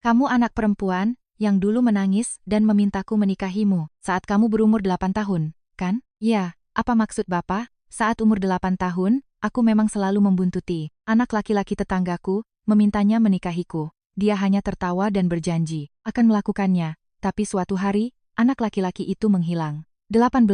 Kamu anak perempuan yang dulu menangis dan memintaku menikahimu saat kamu berumur 8 tahun, kan? Ya, apa maksud Bapak? Saat umur 8 tahun, aku memang selalu membuntuti anak laki-laki tetanggaku, memintanya menikahiku. Dia hanya tertawa dan berjanji akan melakukannya, tapi suatu hari, anak laki-laki itu menghilang. 18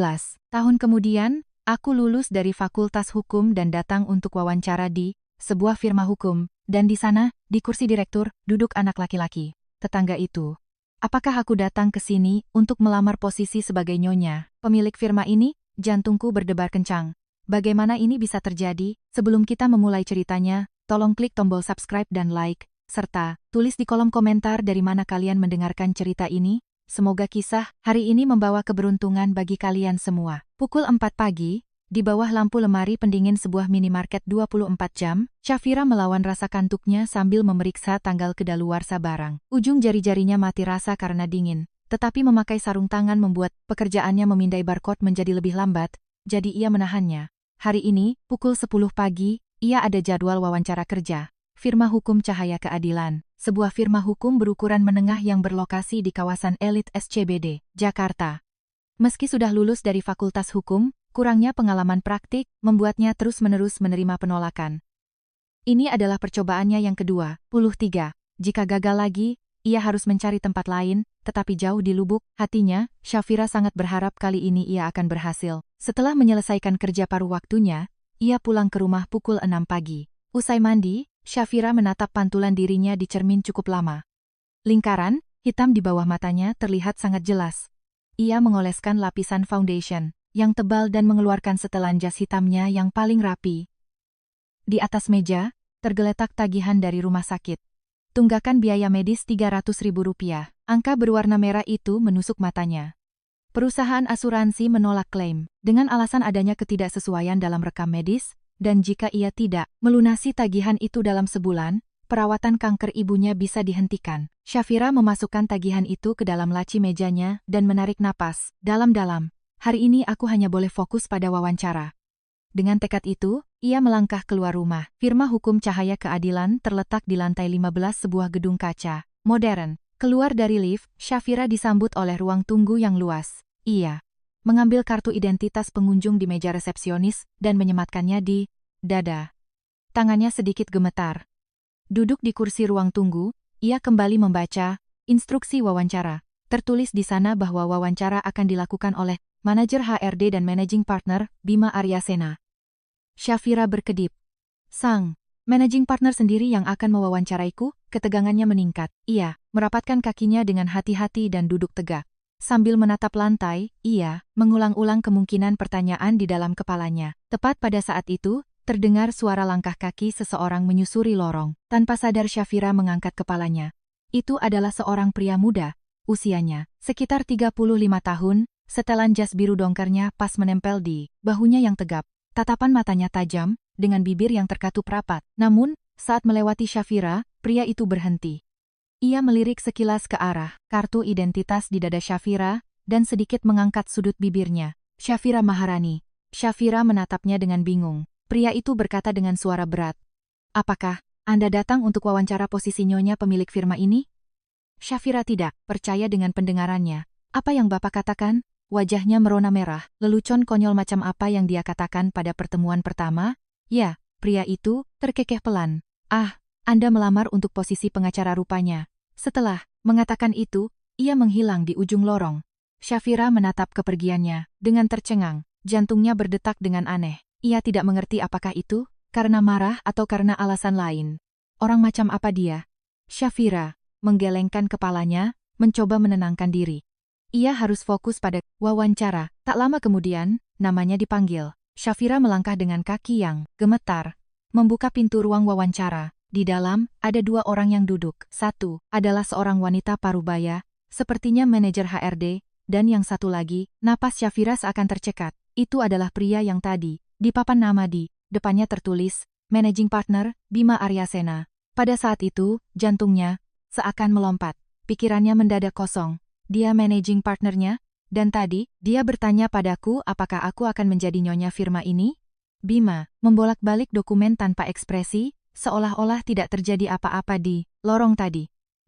tahun kemudian, aku lulus dari Fakultas Hukum dan datang untuk wawancara di sebuah firma hukum, dan di sana, di kursi direktur, duduk anak laki-laki tetangga itu. Apakah aku datang ke sini untuk melamar posisi sebagai nyonya pemilik firma ini? Jantungku berdebar kencang. Bagaimana ini bisa terjadi? Sebelum kita memulai ceritanya, tolong klik tombol subscribe dan like, serta tulis di kolom komentar dari mana kalian mendengarkan cerita ini. Semoga kisah hari ini membawa keberuntungan bagi kalian semua. Pukul 4 pagi, di bawah lampu lemari pendingin sebuah minimarket 24 jam, Syafira melawan rasa kantuknya sambil memeriksa tanggal kedaluarsa barang. Ujung jari-jarinya mati rasa karena dingin, tetapi memakai sarung tangan membuat pekerjaannya memindai barcode menjadi lebih lambat, jadi ia menahannya. Hari ini, pukul 10 pagi, ia ada jadwal wawancara kerja. Firma Hukum Cahaya Keadilan, sebuah firma hukum berukuran menengah yang berlokasi di kawasan elit SCBD, Jakarta. Meski sudah lulus dari Fakultas Hukum, kurangnya pengalaman praktik membuatnya terus-menerus menerima penolakan. Ini adalah percobaannya yang ke-23. Jika gagal lagi, ia harus mencari tempat lain, tetapi jauh di lubuk hatinya, Syafira sangat berharap kali ini ia akan berhasil. Setelah menyelesaikan kerja paruh waktunya, ia pulang ke rumah pukul 6 pagi. Usai mandi, Syafira menatap pantulan dirinya di cermin cukup lama. Lingkaran hitam di bawah matanya terlihat sangat jelas. Ia mengoleskan lapisan foundation yang tebal dan mengeluarkan setelan jas hitamnya yang paling rapi. Di atas meja, tergeletak tagihan dari rumah sakit. Tunggakan biaya medis Rp300.000. Angka berwarna merah itu menusuk matanya. Perusahaan asuransi menolak klaim, dengan alasan adanya ketidaksesuaian dalam rekam medis, dan jika ia tidak melunasi tagihan itu dalam sebulan, perawatan kanker ibunya bisa dihentikan. Syafira memasukkan tagihan itu ke dalam laci mejanya dan menarik napas dalam-dalam. Hari ini aku hanya boleh fokus pada wawancara. Dengan tekad itu, ia melangkah keluar rumah. Firma Hukum Cahaya Keadilan terletak di lantai 15 sebuah gedung kaca modern. Keluar dari lift, Syafira disambut oleh ruang tunggu yang luas. Ia mengambil kartu identitas pengunjung di meja resepsionis dan menyematkannya di dada. Tangannya sedikit gemetar. Duduk di kursi ruang tunggu, ia kembali membaca instruksi wawancara. Tertulis di sana bahwa wawancara akan dilakukan oleh manajer HRD dan managing partner, Bima Aryasena. Syafira berkedip. Sang managing partner sendiri yang akan mewawancaraiku? Ketegangannya meningkat. Ia merapatkan kakinya dengan hati-hati dan duduk tegak. Sambil menatap lantai, ia mengulang-ulang kemungkinan pertanyaan di dalam kepalanya. Tepat pada saat itu, terdengar suara langkah kaki seseorang menyusuri lorong. Tanpa sadar Syafira mengangkat kepalanya. Itu adalah seorang pria muda, usianya sekitar 35 tahun, setelan jas biru dongkernya pas menempel di bahunya yang tegap. Tatapan matanya tajam, dengan bibir yang terkatup rapat. Namun, saat melewati Syafira, pria itu berhenti. Ia melirik sekilas ke arah kartu identitas di dada Syafira, dan sedikit mengangkat sudut bibirnya. Syafira Maharani. Syafira menatapnya dengan bingung. Pria itu berkata dengan suara berat. Apakah Anda datang untuk wawancara posisi nyonya pemilik firma ini? Syafira tidak percaya dengan pendengarannya. Apa yang Bapak katakan? Wajahnya merona merah. Lelucon konyol macam apa yang dia katakan pada pertemuan pertama? Ya, pria itu terkekeh pelan. Ah, Anda melamar untuk posisi pengacara rupanya. Setelah mengatakan itu, ia menghilang di ujung lorong. Syafira menatap kepergiannya dengan tercengang. Jantungnya berdetak dengan aneh. Ia tidak mengerti apakah itu karena marah atau karena alasan lain. Orang macam apa dia? Syafira menggelengkan kepalanya, mencoba menenangkan diri. Ia harus fokus pada wawancara. Tak lama kemudian, namanya dipanggil. Syafira melangkah dengan kaki yang gemetar, membuka pintu ruang wawancara. Di dalam, ada dua orang yang duduk. Satu adalah seorang wanita parubaya, sepertinya manajer HRD, dan yang satu lagi, napas Syafira seakan tercekat. Itu adalah pria yang tadi di papan nama di depannya tertulis, Managing Partner, Bima Aryasena. Pada saat itu, jantungnya seakan melompat. Pikirannya mendadak kosong. Dia managing partnernya? Dan tadi, dia bertanya padaku apakah aku akan menjadi nyonya firma ini? Bima membolak-balik dokumen tanpa ekspresi, seolah-olah tidak terjadi apa-apa di lorong tadi.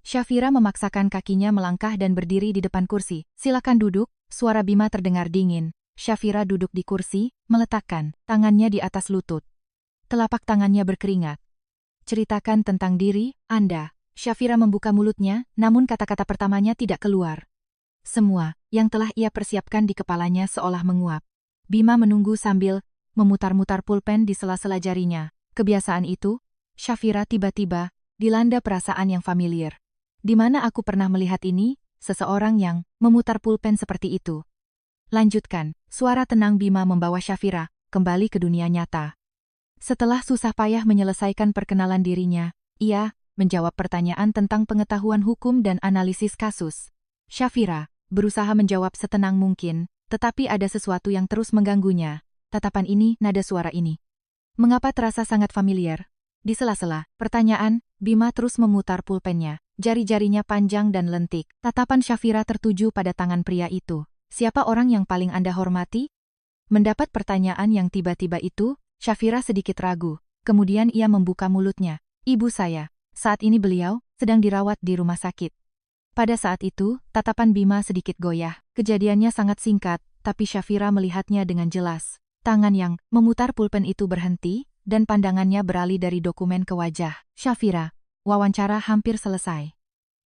Syafira memaksakan kakinya melangkah dan berdiri di depan kursi. Silakan duduk, suara Bima terdengar dingin. Syafira duduk di kursi, meletakkan tangannya di atas lutut. Telapak tangannya berkeringat. Ceritakan tentang diri Anda. Syafira membuka mulutnya, namun kata-kata pertamanya tidak keluar. Semua yang telah ia persiapkan di kepalanya seolah menguap. Bima menunggu sambil memutar-mutar pulpen di sela-sela jarinya. Kebiasaan itu, Syafira tiba-tiba dilanda perasaan yang familiar. Di mana aku pernah melihat ini, seseorang yang memutar pulpen seperti itu. Lanjutkan, suara tenang Bima membawa Syafira kembali ke dunia nyata. Setelah susah payah menyelesaikan perkenalan dirinya, ia menjawab pertanyaan tentang pengetahuan hukum dan analisis kasus. Syafira berusaha menjawab setenang mungkin, tetapi ada sesuatu yang terus mengganggunya. Tatapan ini, nada suara ini. Mengapa terasa sangat familiar? Di sela-sela pertanyaan, Bima terus memutar pulpennya. Jari-jarinya panjang dan lentik. Tatapan Syafira tertuju pada tangan pria itu. Siapa orang yang paling Anda hormati? Mendapat pertanyaan yang tiba-tiba itu, Syafira sedikit ragu. Kemudian ia membuka mulutnya. Ibu saya. Saat ini beliau sedang dirawat di rumah sakit. Pada saat itu, tatapan Bima sedikit goyah. Kejadiannya sangat singkat, tapi Syafira melihatnya dengan jelas. Tangan yang memutar pulpen itu berhenti, dan pandangannya beralih dari dokumen ke wajah Syafira. Wawancara hampir selesai.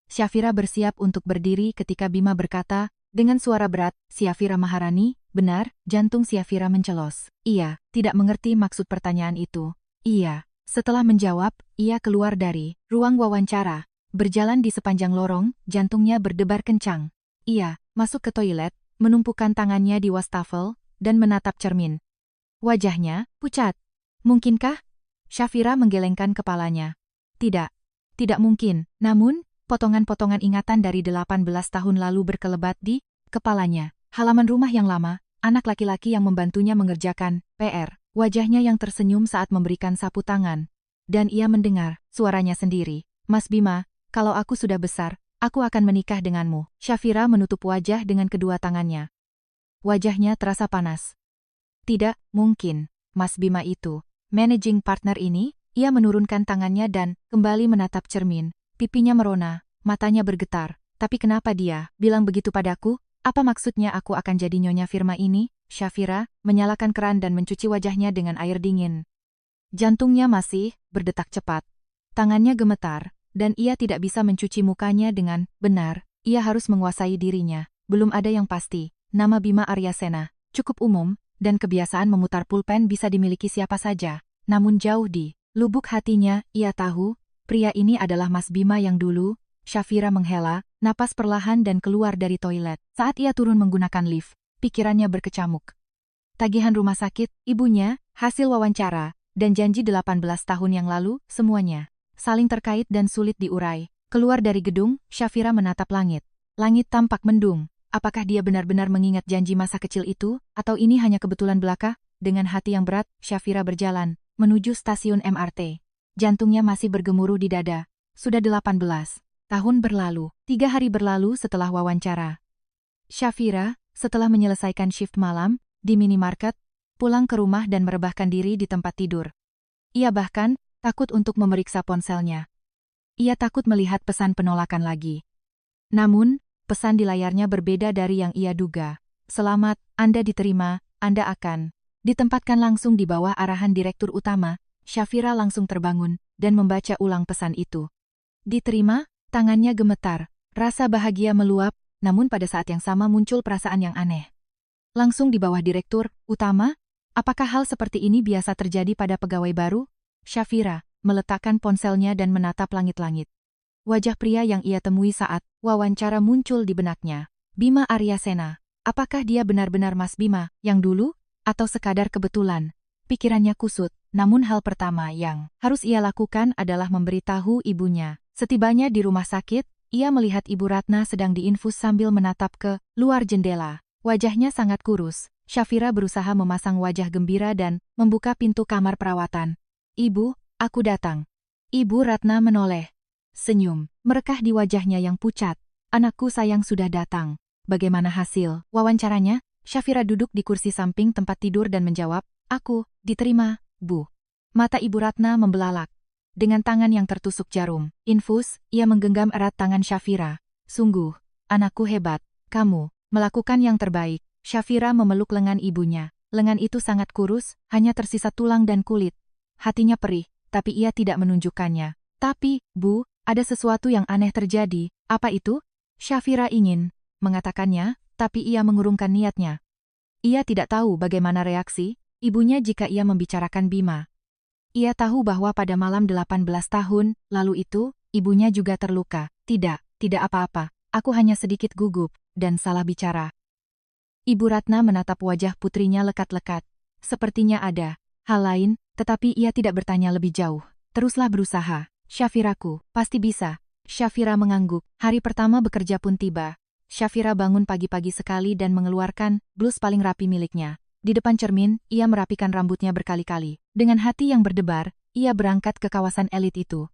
Syafira bersiap untuk berdiri ketika Bima berkata, dengan suara berat, Syafira Maharani, benar, jantung Syafira mencelos. Ia tidak mengerti maksud pertanyaan itu. Ia, setelah menjawab, ia keluar dari ruang wawancara. Berjalan di sepanjang lorong, jantungnya berdebar kencang. Ia masuk ke toilet, menumpukan tangannya di wastafel, dan menatap cermin. Wajahnya pucat. Mungkinkah? Syafira menggelengkan kepalanya. Tidak. Tidak mungkin. Namun, potongan-potongan ingatan dari 18 tahun lalu berkelebat di kepalanya. Halaman rumah yang lama, anak laki-laki yang membantunya mengerjakan PR. Wajahnya yang tersenyum saat memberikan sapu tangan. Dan ia mendengar suaranya sendiri. Mas Bima, kalau aku sudah besar, aku akan menikah denganmu. Syafira menutup wajah dengan kedua tangannya. Wajahnya terasa panas. Tidak mungkin, Mas Bima itu. Managing partner ini, ia menurunkan tangannya dan kembali menatap cermin. Pipinya merona, matanya bergetar. Tapi kenapa dia bilang begitu padaku? Apa maksudnya aku akan jadi Nyonya Firma ini? Syafira menyalakan keran dan mencuci wajahnya dengan air dingin. Jantungnya masih berdetak cepat. Tangannya gemetar, dan ia tidak bisa mencuci mukanya dengan benar. Ia harus menguasai dirinya. Belum ada yang pasti. Nama Bima Aryasena cukup umum, dan kebiasaan memutar pulpen bisa dimiliki siapa saja. Namun jauh di lubuk hatinya, ia tahu, pria ini adalah Mas Bima yang dulu. Syafira menghela napas perlahan dan keluar dari toilet. Saat ia turun menggunakan lift, pikirannya berkecamuk. Tagihan rumah sakit, ibunya, hasil wawancara, dan janji 18 tahun yang lalu, semuanya saling terkait dan sulit diurai. Keluar dari gedung, Syafira menatap langit. Langit tampak mendung. Apakah dia benar-benar mengingat janji masa kecil itu, atau ini hanya kebetulan belaka? Dengan hati yang berat, Syafira berjalan menuju stasiun MRT. Jantungnya masih bergemuruh di dada. Sudah 18 tahun berlalu. 3 hari berlalu setelah wawancara. Syafira, setelah menyelesaikan shift malam di minimarket, pulang ke rumah dan merebahkan diri di tempat tidur. Ia bahkan takut untuk memeriksa ponselnya. Ia takut melihat pesan penolakan lagi. Namun, pesan di layarnya berbeda dari yang ia duga. Selamat, Anda diterima, Anda akan ditempatkan langsung di bawah arahan direktur utama. Syafira langsung terbangun dan membaca ulang pesan itu. Diterima, tangannya gemetar. Rasa bahagia meluap, namun pada saat yang sama muncul perasaan yang aneh. Langsung di bawah direktur utama? Apakah hal seperti ini biasa terjadi pada pegawai baru? Syafira meletakkan ponselnya dan menatap langit-langit. Wajah pria yang ia temui saat wawancara muncul di benaknya. Bima Aryasena. Apakah dia benar-benar Mas Bima yang dulu? Atau sekadar kebetulan? Pikirannya kusut, namun hal pertama yang harus ia lakukan adalah memberitahu ibunya. Setibanya di rumah sakit, ia melihat Ibu Ratna sedang diinfus sambil menatap ke luar jendela. Wajahnya sangat kurus. Syafira berusaha memasang wajah gembira dan membuka pintu kamar perawatan. Ibu, aku datang. Ibu Ratna menoleh. Senyum merekah di wajahnya yang pucat. Anakku sayang sudah datang. Bagaimana hasil wawancaranya? Syafira duduk di kursi samping tempat tidur dan menjawab, aku diterima, Bu. Mata Ibu Ratna membelalak. dengan tangan yang tertusuk jarum. Infus, ia menggenggam erat tangan Syafira. Sungguh, anakku hebat. Kamu melakukan yang terbaik. Syafira memeluk lengan ibunya. Lengan itu sangat kurus, hanya tersisa tulang dan kulit. Hatinya perih, tapi ia tidak menunjukkannya. Tapi, Bu, ada sesuatu yang aneh terjadi. Apa itu? Syafira ingin mengatakannya, tapi ia mengurungkan niatnya. Ia tidak tahu bagaimana reaksi ibunya jika ia membicarakan Bima. Ia tahu bahwa pada malam 18 tahun lalu itu, ibunya juga terluka. Tidak apa-apa. Aku hanya sedikit gugup dan salah bicara. Ibu Ratna menatap wajah putrinya lekat-lekat. Sepertinya ada hal lain, tetapi ia tidak bertanya lebih jauh. Teruslah berusaha. Syafiraku, pasti bisa. Syafira mengangguk. Hari pertama bekerja pun tiba. Syafira bangun pagi-pagi sekali dan mengeluarkan blus paling rapi miliknya. Di depan cermin, ia merapikan rambutnya berkali-kali. Dengan hati yang berdebar, ia berangkat ke kawasan elit itu.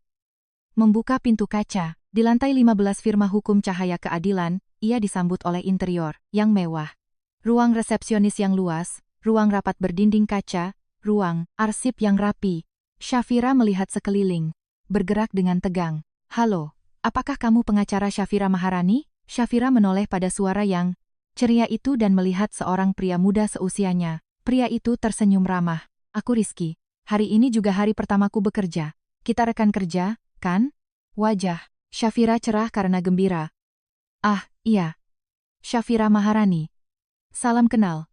Membuka pintu kaca, di lantai 15 firma hukum Cahaya Keadilan, ia disambut oleh interior yang mewah. Ruang resepsionis yang luas, ruang rapat berdinding kaca, ruang arsip yang rapi. Syafira melihat sekeliling, bergerak dengan tegang. Halo, apakah kamu pengacara Syafira Maharani? Syafira menoleh pada suara yang ceria itu dan melihat seorang pria muda seusianya. Pria itu tersenyum ramah. Aku Rizky. Hari ini juga hari pertamaku bekerja. Kita rekan kerja, kan? Wajah Syafira cerah karena gembira. Ah, iya. Syafira Maharani. Salam kenal.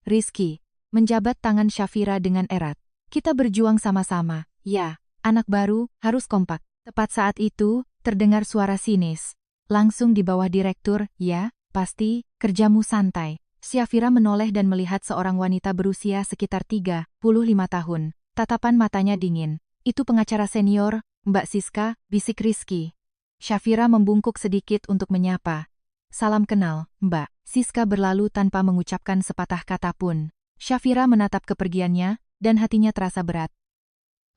Rizky menjabat tangan Syafira dengan erat. Kita berjuang sama-sama. Ya, anak baru harus kompak. Tepat saat itu, terdengar suara sinis. Langsung di bawah direktur, ya, pasti, kerjamu santai. Syafira menoleh dan melihat seorang wanita berusia sekitar 35 tahun. Tatapan matanya dingin. Itu pengacara senior, Mbak Siska, bisik Rizky. Syafira membungkuk sedikit untuk menyapa. Salam kenal, Mbak. Siska berlalu tanpa mengucapkan sepatah kata pun. Syafira menatap kepergiannya, dan hatinya terasa berat.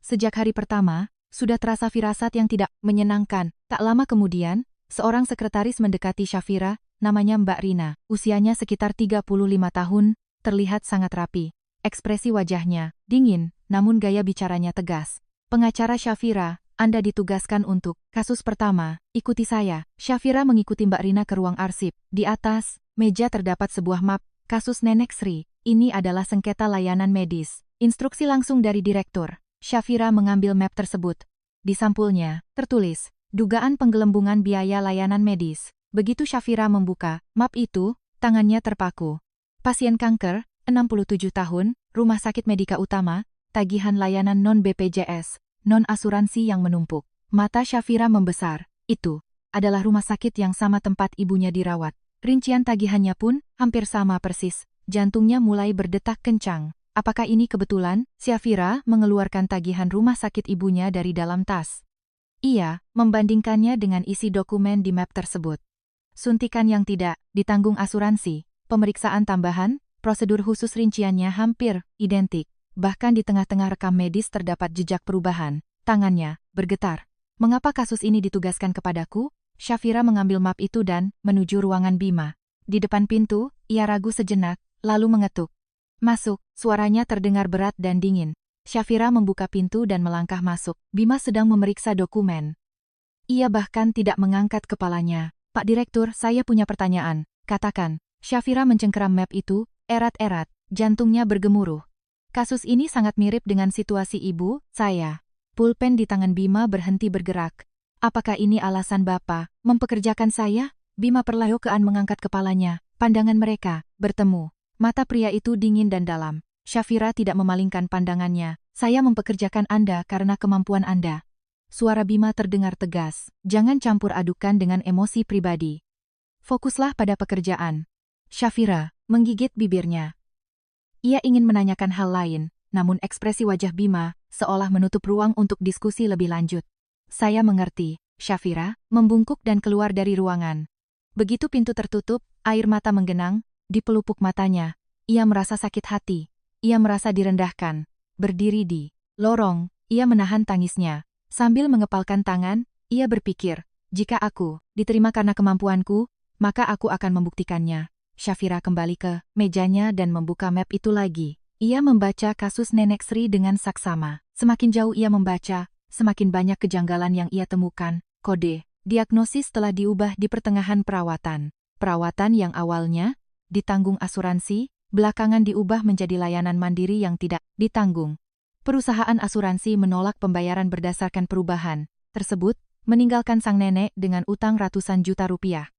Sejak hari pertama, sudah terasa firasat yang tidak menyenangkan. Tak lama kemudian, seorang sekretaris mendekati Syafira, namanya Mbak Rina. Usianya sekitar 35 tahun, terlihat sangat rapi. Ekspresi wajahnya dingin, namun gaya bicaranya tegas. Pengacara Syafira, Anda ditugaskan untuk kasus pertama. Ikuti saya. Syafira mengikuti Mbak Rina ke ruang arsip. Di atas meja terdapat sebuah map, kasus Nenek Sri. Ini adalah sengketa layanan medis. Instruksi langsung dari direktur. Syafira mengambil map tersebut. Di sampulnya, tertulis, dugaan penggelembungan biaya layanan medis. Begitu Syafira membuka map itu, tangannya terpaku. Pasien kanker, 67 tahun, Rumah Sakit Medika Utama, tagihan layanan non-BPJS, non-asuransi yang menumpuk. Mata Syafira membesar. Itu adalah rumah sakit yang sama tempat ibunya dirawat. Rincian tagihannya pun hampir sama persis. Jantungnya mulai berdetak kencang. Apakah ini kebetulan? Syafira mengeluarkan tagihan rumah sakit ibunya dari dalam tas. Ia membandingkannya dengan isi dokumen di map tersebut. Suntikan yang tidak ditanggung asuransi, pemeriksaan tambahan, prosedur khusus rinciannya hampir identik. Bahkan di tengah-tengah rekam medis terdapat jejak perubahan. Tangannya bergetar. Mengapa kasus ini ditugaskan kepadaku? Syafira mengambil map itu dan menuju ruangan Bima. Di depan pintu, ia ragu sejenak, lalu mengetuk. Masuk, suaranya terdengar berat dan dingin. Syafira membuka pintu dan melangkah masuk. Bima sedang memeriksa dokumen. Ia bahkan tidak mengangkat kepalanya. Pak Direktur, saya punya pertanyaan. Katakan. Syafira mencengkeram map itu, erat-erat, jantungnya bergemuruh. Kasus ini sangat mirip dengan situasi ibu, saya. Pulpen di tangan Bima berhenti bergerak. Apakah ini alasan Bapak mempekerjakan saya? Bima perlahan mengangkat kepalanya. Pandangan mereka bertemu. Mata pria itu dingin dan dalam. Syafira tidak memalingkan pandangannya. Saya mempekerjakan Anda karena kemampuan Anda. Suara Bima terdengar tegas. Jangan campur adukan dengan emosi pribadi. Fokuslah pada pekerjaan. Syafira menggigit bibirnya. Ia ingin menanyakan hal lain, namun ekspresi wajah Bima seolah menutup ruang untuk diskusi lebih lanjut. Saya mengerti. Syafira membungkuk dan keluar dari ruangan. Begitu pintu tertutup, air mata menggenang di pelupuk matanya. Ia merasa sakit hati. Ia merasa direndahkan. Berdiri di lorong, ia menahan tangisnya. Sambil mengepalkan tangan, ia berpikir, jika aku diterima karena kemampuanku, maka aku akan membuktikannya. Syafira kembali ke mejanya dan membuka map itu lagi. Ia membaca kasus Nenek Sri dengan saksama. Semakin jauh ia membaca, semakin banyak kejanggalan yang ia temukan. Kode diagnosis telah diubah di pertengahan perawatan. Perawatan yang awalnya ditanggung asuransi, belakangan diubah menjadi layanan mandiri yang tidak ditanggung. Perusahaan asuransi menolak pembayaran berdasarkan perubahan tersebut, meninggalkan sang nenek dengan utang ratusan juta rupiah.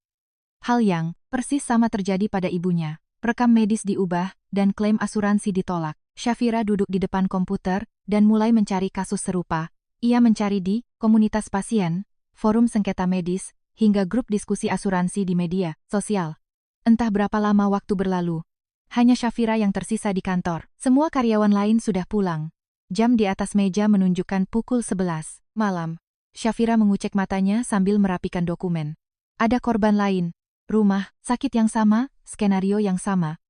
Hal yang persis sama terjadi pada ibunya. Rekam medis diubah, dan klaim asuransi ditolak. Shafira duduk di depan komputer, dan mulai mencari kasus serupa. Ia mencari di komunitas pasien, forum sengketa medis, hingga grup diskusi asuransi di media sosial. Entah berapa lama waktu berlalu. Hanya Shafira yang tersisa di kantor. Semua karyawan lain sudah pulang. Jam di atas meja menunjukkan pukul 11 malam. Shafira mengucek matanya sambil merapikan dokumen. Ada korban lain. Rumah sakit yang sama, skenario yang sama.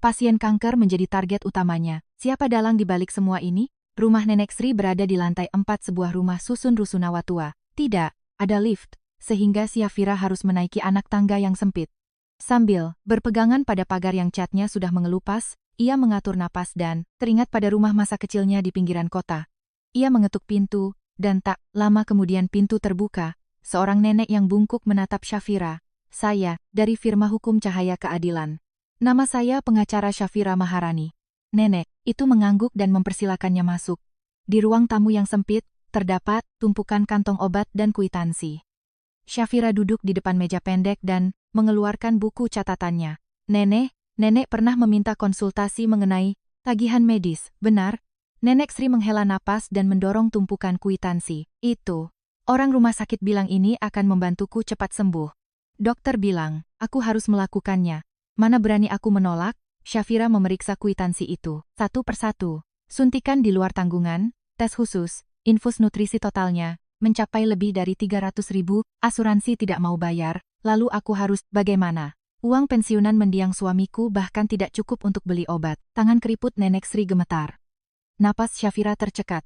Pasien kanker menjadi target utamanya. Siapa dalang di balik semua ini? Rumah Nenek Sri berada di lantai 4 sebuah rumah susun rusunawa tua. Tidak ada lift, sehingga Shafira harus menaiki anak tangga yang sempit. Sambil berpegangan pada pagar yang catnya sudah mengelupas, ia mengatur napas dan teringat pada rumah masa kecilnya di pinggiran kota. Ia mengetuk pintu, dan tak lama kemudian pintu terbuka. Seorang nenek yang bungkuk menatap Shafira. Saya, dari firma hukum Cahaya Keadilan. Nama saya pengacara Shafira Maharani. Nenek itu mengangguk dan mempersilakannya masuk. Di ruang tamu yang sempit, terdapat tumpukan kantong obat dan kwitansi. Shafira duduk di depan meja pendek dan mengeluarkan buku catatannya. Nenek pernah meminta konsultasi mengenai tagihan medis, benar? Nenek Sri menghela napas dan mendorong tumpukan kwitansi. Itu. Orang rumah sakit bilang ini akan membantuku cepat sembuh. Dokter bilang, aku harus melakukannya. Mana berani aku menolak? Shafira memeriksa kwitansi itu, satu persatu. Suntikan di luar tanggungan, tes khusus, infus nutrisi totalnya, mencapai lebih dari 300.000, asuransi tidak mau bayar, lalu aku harus bagaimana? Uang pensiunan mendiang suamiku bahkan tidak cukup untuk beli obat. Tangan keriput Nenek Sri gemetar. Napas Shafira tercekat.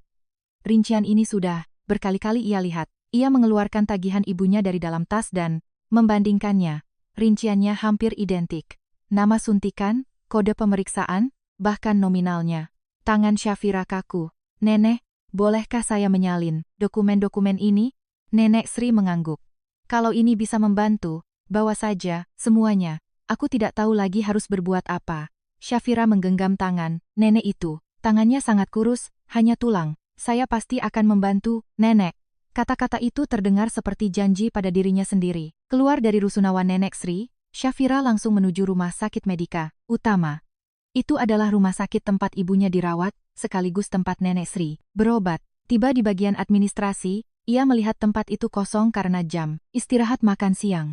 Rincian ini sudah berkali-kali ia lihat. Ia mengeluarkan tagihan ibunya dari dalam tas dan membandingkannya. Rinciannya hampir identik. Nama suntikan, kode pemeriksaan, bahkan nominalnya. Tangan Shafira kaku. Nenek, bolehkah saya menyalin dokumen-dokumen ini? Nenek Sri mengangguk. Kalau ini bisa membantu, bawa saja, semuanya. Aku tidak tahu lagi harus berbuat apa. Shafira menggenggam tangan, nenek itu. Tangannya sangat kurus, hanya tulang. Saya pasti akan membantu, nenek. Kata-kata itu terdengar seperti janji pada dirinya sendiri. Keluar dari rusunawa Nenek Sri, Shafira langsung menuju rumah sakit medika utama. Itu adalah rumah sakit tempat ibunya dirawat, sekaligus tempat Nenek Sri berobat. Tiba di bagian administrasi, ia melihat tempat itu kosong karena jam istirahat makan siang.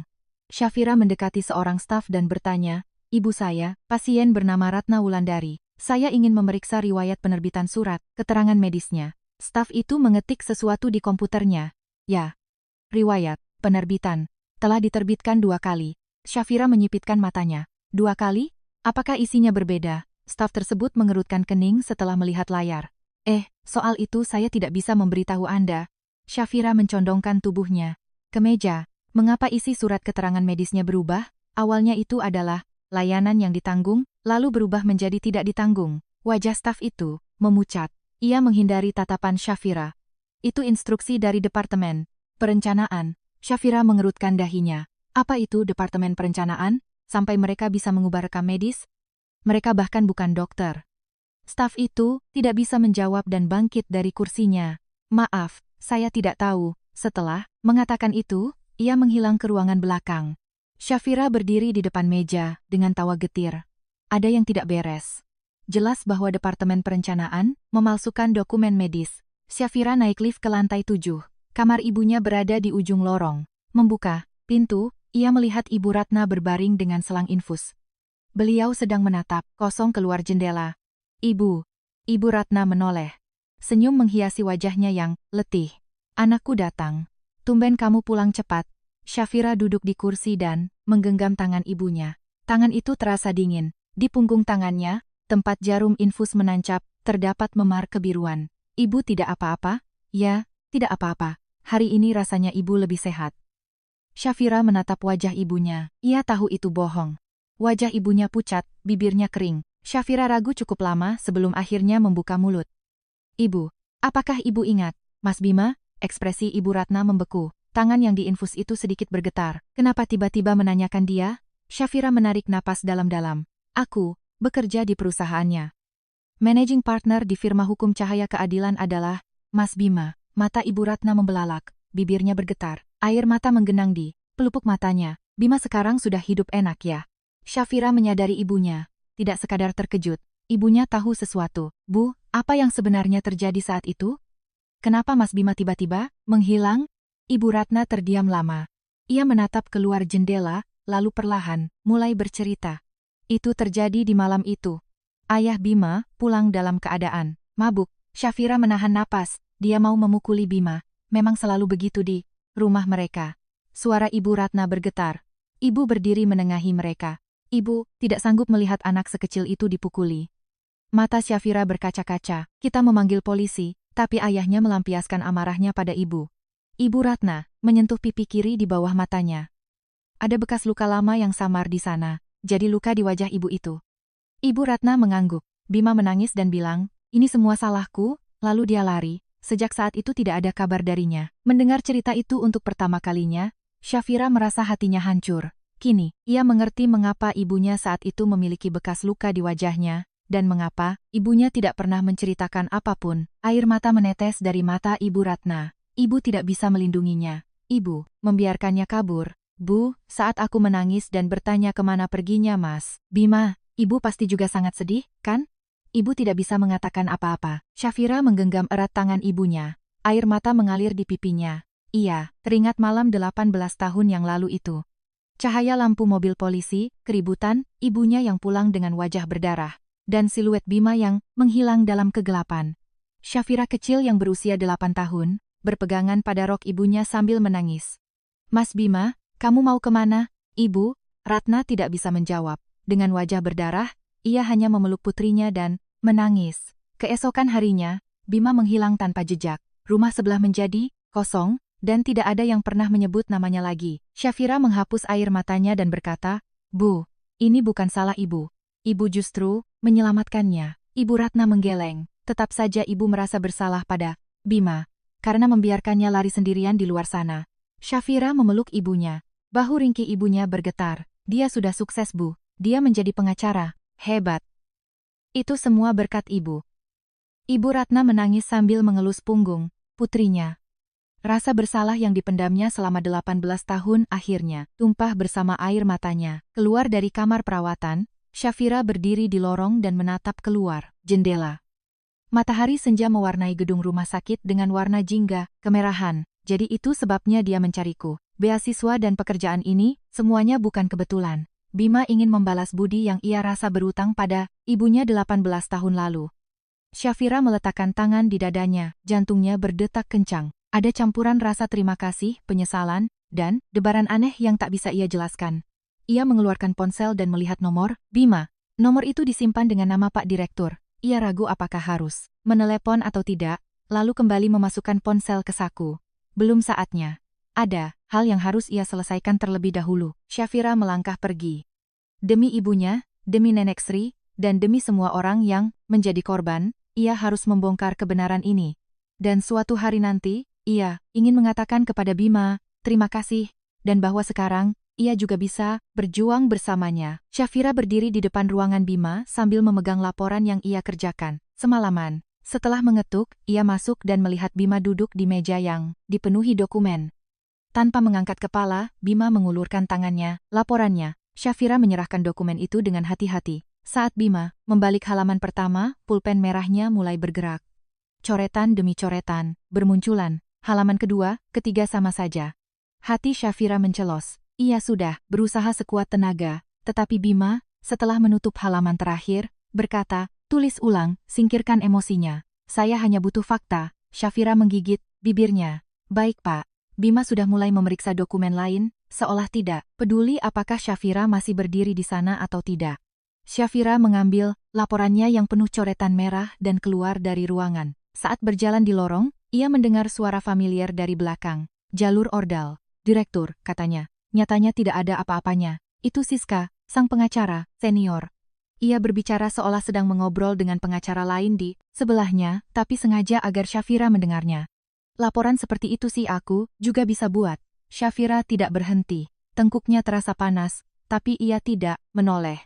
Shafira mendekati seorang staf dan bertanya, "Ibu saya, pasien bernama Ratna Wulandari. Saya ingin memeriksa riwayat penerbitan surat keterangan medisnya." Staf itu mengetik sesuatu di komputernya. Ya, riwayat penerbitan telah diterbitkan 2 kali. Shafira menyipitkan matanya. 2 kali? Apakah isinya berbeda? Staf tersebut mengerutkan kening setelah melihat layar. Soal itu saya tidak bisa memberitahu Anda. Shafira mencondongkan tubuhnya ke meja. Mengapa isi surat keterangan medisnya berubah? Awalnya itu adalah layanan yang ditanggung, lalu berubah menjadi tidak ditanggung. Wajah staf itu memucat. Ia menghindari tatapan Shafira. Itu instruksi dari Departemen Perencanaan. Shafira mengerutkan dahinya. Apa itu Departemen Perencanaan? Sampai mereka bisa mengubah rekam medis? Mereka bahkan bukan dokter. Staf itu tidak bisa menjawab dan bangkit dari kursinya. Maaf, saya tidak tahu. Setelah mengatakan itu, ia menghilang ke ruangan belakang. Shafira berdiri di depan meja dengan tawa getir. Ada yang tidak beres. Jelas bahwa Departemen Perencanaan memalsukan dokumen medis. Shafira naik lift ke lantai 7. Kamar ibunya berada di ujung lorong. Membuka pintu, ia melihat Ibu Ratna berbaring dengan selang infus. Beliau sedang menatap kosong keluar jendela. Ibu Ratna menoleh. Senyum menghiasi wajahnya yang letih. Anakku datang. Tumben kamu pulang cepat. Shafira duduk di kursi dan menggenggam tangan ibunya. Tangan itu terasa dingin. Di punggung tangannya, tempat jarum infus menancap, terdapat memar kebiruan. Ibu tidak apa-apa? Ya, tidak apa-apa. Hari ini rasanya ibu lebih sehat. Shafira menatap wajah ibunya. Ia tahu itu bohong. Wajah ibunya pucat, bibirnya kering. Shafira ragu cukup lama sebelum akhirnya membuka mulut. Ibu, apakah ibu ingat? Mas Bima, ekspresi Ibu Ratna membeku. Tangan yang diinfus itu sedikit bergetar. Kenapa tiba-tiba menanyakan dia? Syafira menarik napas dalam-dalam. Aku bekerja di perusahaannya. Managing partner di firma hukum Cahaya Keadilan adalah Mas Bima. Mata Ibu Ratna membelalak, bibirnya bergetar. Air mata menggenang di pelupuk matanya. Bima sekarang sudah hidup enak ya. Syafira menyadari ibunya. Tidak sekadar terkejut. Ibunya tahu sesuatu. Bu, apa yang sebenarnya terjadi saat itu? Kenapa Mas Bima tiba-tiba menghilang? Ibu Ratna terdiam lama. Ia menatap keluar jendela, lalu perlahan mulai bercerita. Itu terjadi di malam itu. Ayah Bima pulang dalam keadaan mabuk. Syafira menahan napas. Dia mau memukuli Bima. Memang selalu begitu di rumah mereka. Suara Ibu Ratna bergetar. Ibu berdiri menengahi mereka. Ibu tidak sanggup melihat anak sekecil itu dipukuli. Mata Syafira berkaca-kaca. Kita memanggil polisi, tapi ayahnya melampiaskan amarahnya pada ibu. Ibu Ratna menyentuh pipi kiri di bawah matanya. Ada bekas luka lama yang samar di sana, jadi luka di wajah ibu itu. Ibu Ratna mengangguk. Bima menangis dan bilang, ini semua salahku, lalu dia lari. Sejak saat itu tidak ada kabar darinya. Mendengar cerita itu untuk pertama kalinya, Syafira merasa hatinya hancur. Kini, ia mengerti mengapa ibunya saat itu memiliki bekas luka di wajahnya, dan mengapa ibunya tidak pernah menceritakan apapun. Air mata menetes dari mata Ibu Ratna. Ibu tidak bisa melindunginya. Ibu membiarkannya kabur. Bu, saat aku menangis dan bertanya kemana perginya Mas Bima, ibu pasti juga sangat sedih, kan? Ibu tidak bisa mengatakan apa-apa. Syafira menggenggam erat tangan ibunya. Air mata mengalir di pipinya. Iya, teringat malam 18 tahun yang lalu itu. Cahaya lampu mobil polisi, keributan, ibunya yang pulang dengan wajah berdarah, dan siluet Bima yang menghilang dalam kegelapan. Syafira kecil yang berusia 8 tahun, berpegangan pada rok ibunya sambil menangis. Mas Bima, kamu mau kemana? Ibu, Ratna tidak bisa menjawab. Dengan wajah berdarah, ia hanya memeluk putrinya dan menangis. Keesokan harinya, Bima menghilang tanpa jejak. Rumah sebelah menjadi kosong, dan tidak ada yang pernah menyebut namanya lagi. Syafira menghapus air matanya dan berkata, Bu, ini bukan salah ibu. Ibu justru menyelamatkannya. Ibu Ratna menggeleng. Tetap saja ibu merasa bersalah pada Bima, karena membiarkannya lari sendirian di luar sana. Syafira memeluk ibunya. Bahu ringkih ibunya bergetar. Dia sudah sukses Bu. Dia menjadi pengacara. Hebat. Itu semua berkat ibu. Ibu Ratna menangis sambil mengelus punggung putrinya. Rasa bersalah yang dipendamnya selama 18 tahun akhirnya tumpah bersama air matanya. Keluar dari kamar perawatan, Syafira berdiri di lorong dan menatap keluar jendela. Matahari senja mewarnai gedung rumah sakit dengan warna jingga, kemerahan. Jadi itu sebabnya dia mencariku. Beasiswa dan pekerjaan ini, semuanya bukan kebetulan. Bima ingin membalas budi yang ia rasa berutang pada ibunya 18 tahun lalu. Syafira meletakkan tangan di dadanya, jantungnya berdetak kencang. Ada campuran rasa terima kasih, penyesalan, dan debaran aneh yang tak bisa ia jelaskan. Ia mengeluarkan ponsel dan melihat nomor, Bima. Nomor itu disimpan dengan nama Pak Direktur. Ia ragu apakah harus menelepon atau tidak, lalu kembali memasukkan ponsel ke saku. Belum saatnya. Ada hal yang harus ia selesaikan terlebih dahulu. Syafira melangkah pergi. Demi ibunya, demi Nenek Sri, dan demi semua orang yang menjadi korban, ia harus membongkar kebenaran ini. Dan suatu hari nanti, ia ingin mengatakan kepada Bima, terima kasih, dan bahwa sekarang, ia juga bisa berjuang bersamanya. Syafira berdiri di depan ruangan Bima sambil memegang laporan yang ia kerjakan semalaman. Setelah mengetuk, ia masuk dan melihat Bima duduk di meja yang dipenuhi dokumen. Tanpa mengangkat kepala, Bima mengulurkan tangannya, laporannya. Syafira menyerahkan dokumen itu dengan hati-hati. Saat Bima membalik halaman pertama, pulpen merahnya mulai bergerak. Coretan demi coretan bermunculan. Halaman kedua, ketiga sama saja. Hati Syafira mencelos. Ia sudah berusaha sekuat tenaga, tetapi Bima, setelah menutup halaman terakhir, berkata, tulis ulang, singkirkan emosinya. Saya hanya butuh fakta. Syafira menggigit bibirnya. Baik Pak. Bima sudah mulai memeriksa dokumen lain, seolah tidak peduli apakah Syafira masih berdiri di sana atau tidak. Syafira mengambil laporannya yang penuh coretan merah dan keluar dari ruangan. Saat berjalan di lorong, ia mendengar suara familiar dari belakang. Jalur Ordal. Direktur, katanya. Nyatanya tidak ada apa-apanya. Itu Siska, sang pengacara, senior. Ia berbicara seolah sedang mengobrol dengan pengacara lain di sebelahnya, tapi sengaja agar Syafira mendengarnya. Laporan seperti itu sih aku juga bisa buat. Syafira tidak berhenti. Tengkuknya terasa panas, tapi ia tidak menoleh.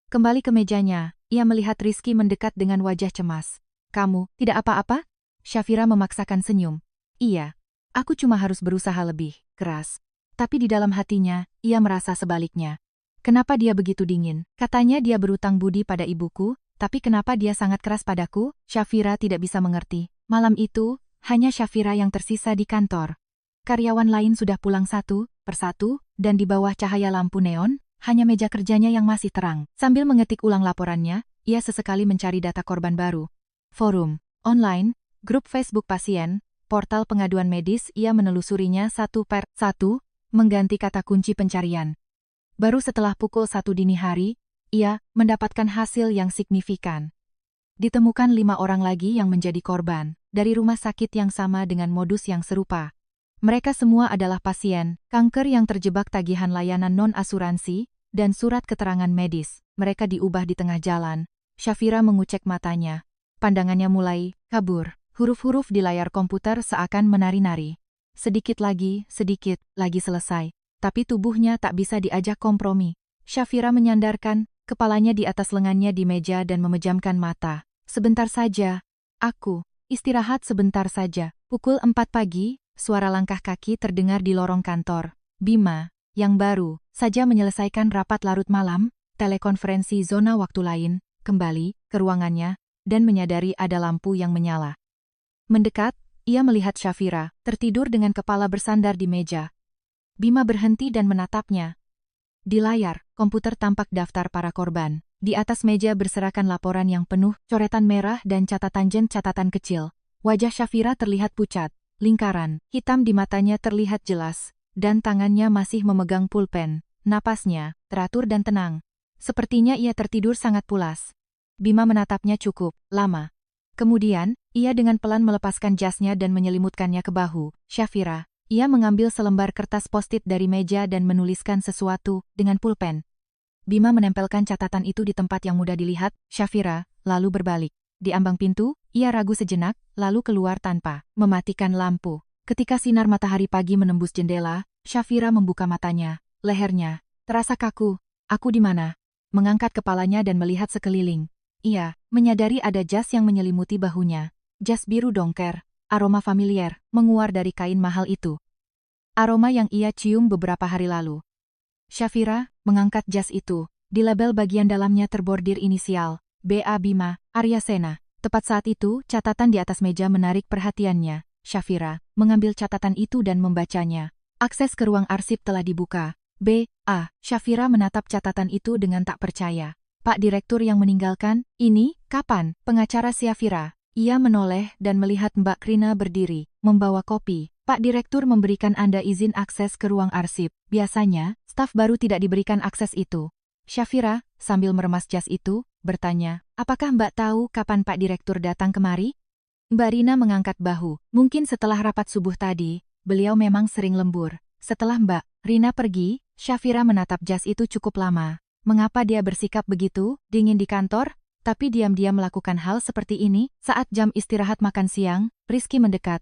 Kembali ke mejanya, ia melihat Rizky mendekat dengan wajah cemas. Kamu, tidak apa-apa? Syafira memaksakan senyum. Iya, aku cuma harus berusaha lebih keras. Tapi di dalam hatinya, ia merasa sebaliknya. Kenapa dia begitu dingin? Katanya dia berutang budi pada ibuku, tapi kenapa dia sangat keras padaku? Syafira tidak bisa mengerti. Malam itu, hanya Syafira yang tersisa di kantor. Karyawan lain sudah pulang satu persatu, dan di bawah cahaya lampu neon, hanya meja kerjanya yang masih terang. Sambil mengetik ulang laporannya, ia sesekali mencari data korban baru. Forum, online, grup Facebook pasien, portal pengaduan medis, ia menelusurinya satu per satu, mengganti kata kunci pencarian. Baru setelah pukul 1 dini hari, ia mendapatkan hasil yang signifikan. Ditemukan 5 orang lagi yang menjadi korban, dari rumah sakit yang sama dengan modus yang serupa. Mereka semua adalah pasien kanker yang terjebak tagihan layanan non-asuransi dan surat keterangan medis. Mereka diubah di tengah jalan. Syafira mengucek matanya. Pandangannya mulai kabur. Huruf-huruf di layar komputer seakan menari-nari. Sedikit lagi selesai. Tapi tubuhnya tak bisa diajak kompromi. Syafira menyandarkan kepalanya di atas lengannya di meja dan memejamkan mata. Sebentar saja. Aku istirahat sebentar saja. Pukul 4 pagi. Suara langkah kaki terdengar di lorong kantor. Bima, yang baru saja menyelesaikan rapat larut malam, telekonferensi zona waktu lain, kembali ke ruangannya, dan menyadari ada lampu yang menyala. Mendekat, ia melihat Syafira, tertidur dengan kepala bersandar di meja. Bima berhenti dan menatapnya. Di layar, komputer tampak daftar para korban. Di atas meja berserakan laporan yang penuh, coretan merah dan catatan catatan kecil. Wajah Syafira terlihat pucat. Lingkaran hitam di matanya terlihat jelas, dan tangannya masih memegang pulpen. Napasnya teratur dan tenang. Sepertinya ia tertidur sangat pulas. Bima menatapnya cukup lama. Kemudian, ia dengan pelan melepaskan jasnya dan menyelimutkannya ke bahu Syafira. Ia mengambil selembar kertas post-it dari meja dan menuliskan sesuatu dengan pulpen. Bima menempelkan catatan itu di tempat yang mudah dilihat Syafira, lalu berbalik. Di ambang pintu, ia ragu sejenak, lalu keluar tanpa mematikan lampu. Ketika sinar matahari pagi menembus jendela, Syafira membuka matanya. Lehernya terasa kaku. Aku di mana? Mengangkat kepalanya dan melihat sekeliling. Ia menyadari ada jas yang menyelimuti bahunya. Jas biru dongker, aroma familiar, menguar dari kain mahal itu. Aroma yang ia cium beberapa hari lalu. Syafira mengangkat jas itu. Di label bagian dalamnya terbordir inisial, B.A. Bima, Aryasena. Tepat saat itu, catatan di atas meja menarik perhatiannya. Syafira mengambil catatan itu dan membacanya. Akses ke ruang arsip telah dibuka. B.A. Syafira menatap catatan itu dengan tak percaya. Pak Direktur yang meninggalkan, ini, kapan? Pengacara Syafira. Ia menoleh dan melihat Mbak Krina berdiri, membawa kopi. Pak Direktur memberikan Anda izin akses ke ruang arsip. Biasanya, staf baru tidak diberikan akses itu. Syafira, sambil meremas jas itu, bertanya, apakah Mbak tahu kapan Pak Direktur datang kemari? Mbak Rina mengangkat bahu. Mungkin setelah rapat subuh tadi, beliau memang sering lembur. Setelah Mbak Rina pergi, Syafira menatap jas itu cukup lama. Mengapa dia bersikap begitu, dingin di kantor, tapi diam-diam melakukan hal seperti ini? Saat jam istirahat makan siang, Rizky mendekat.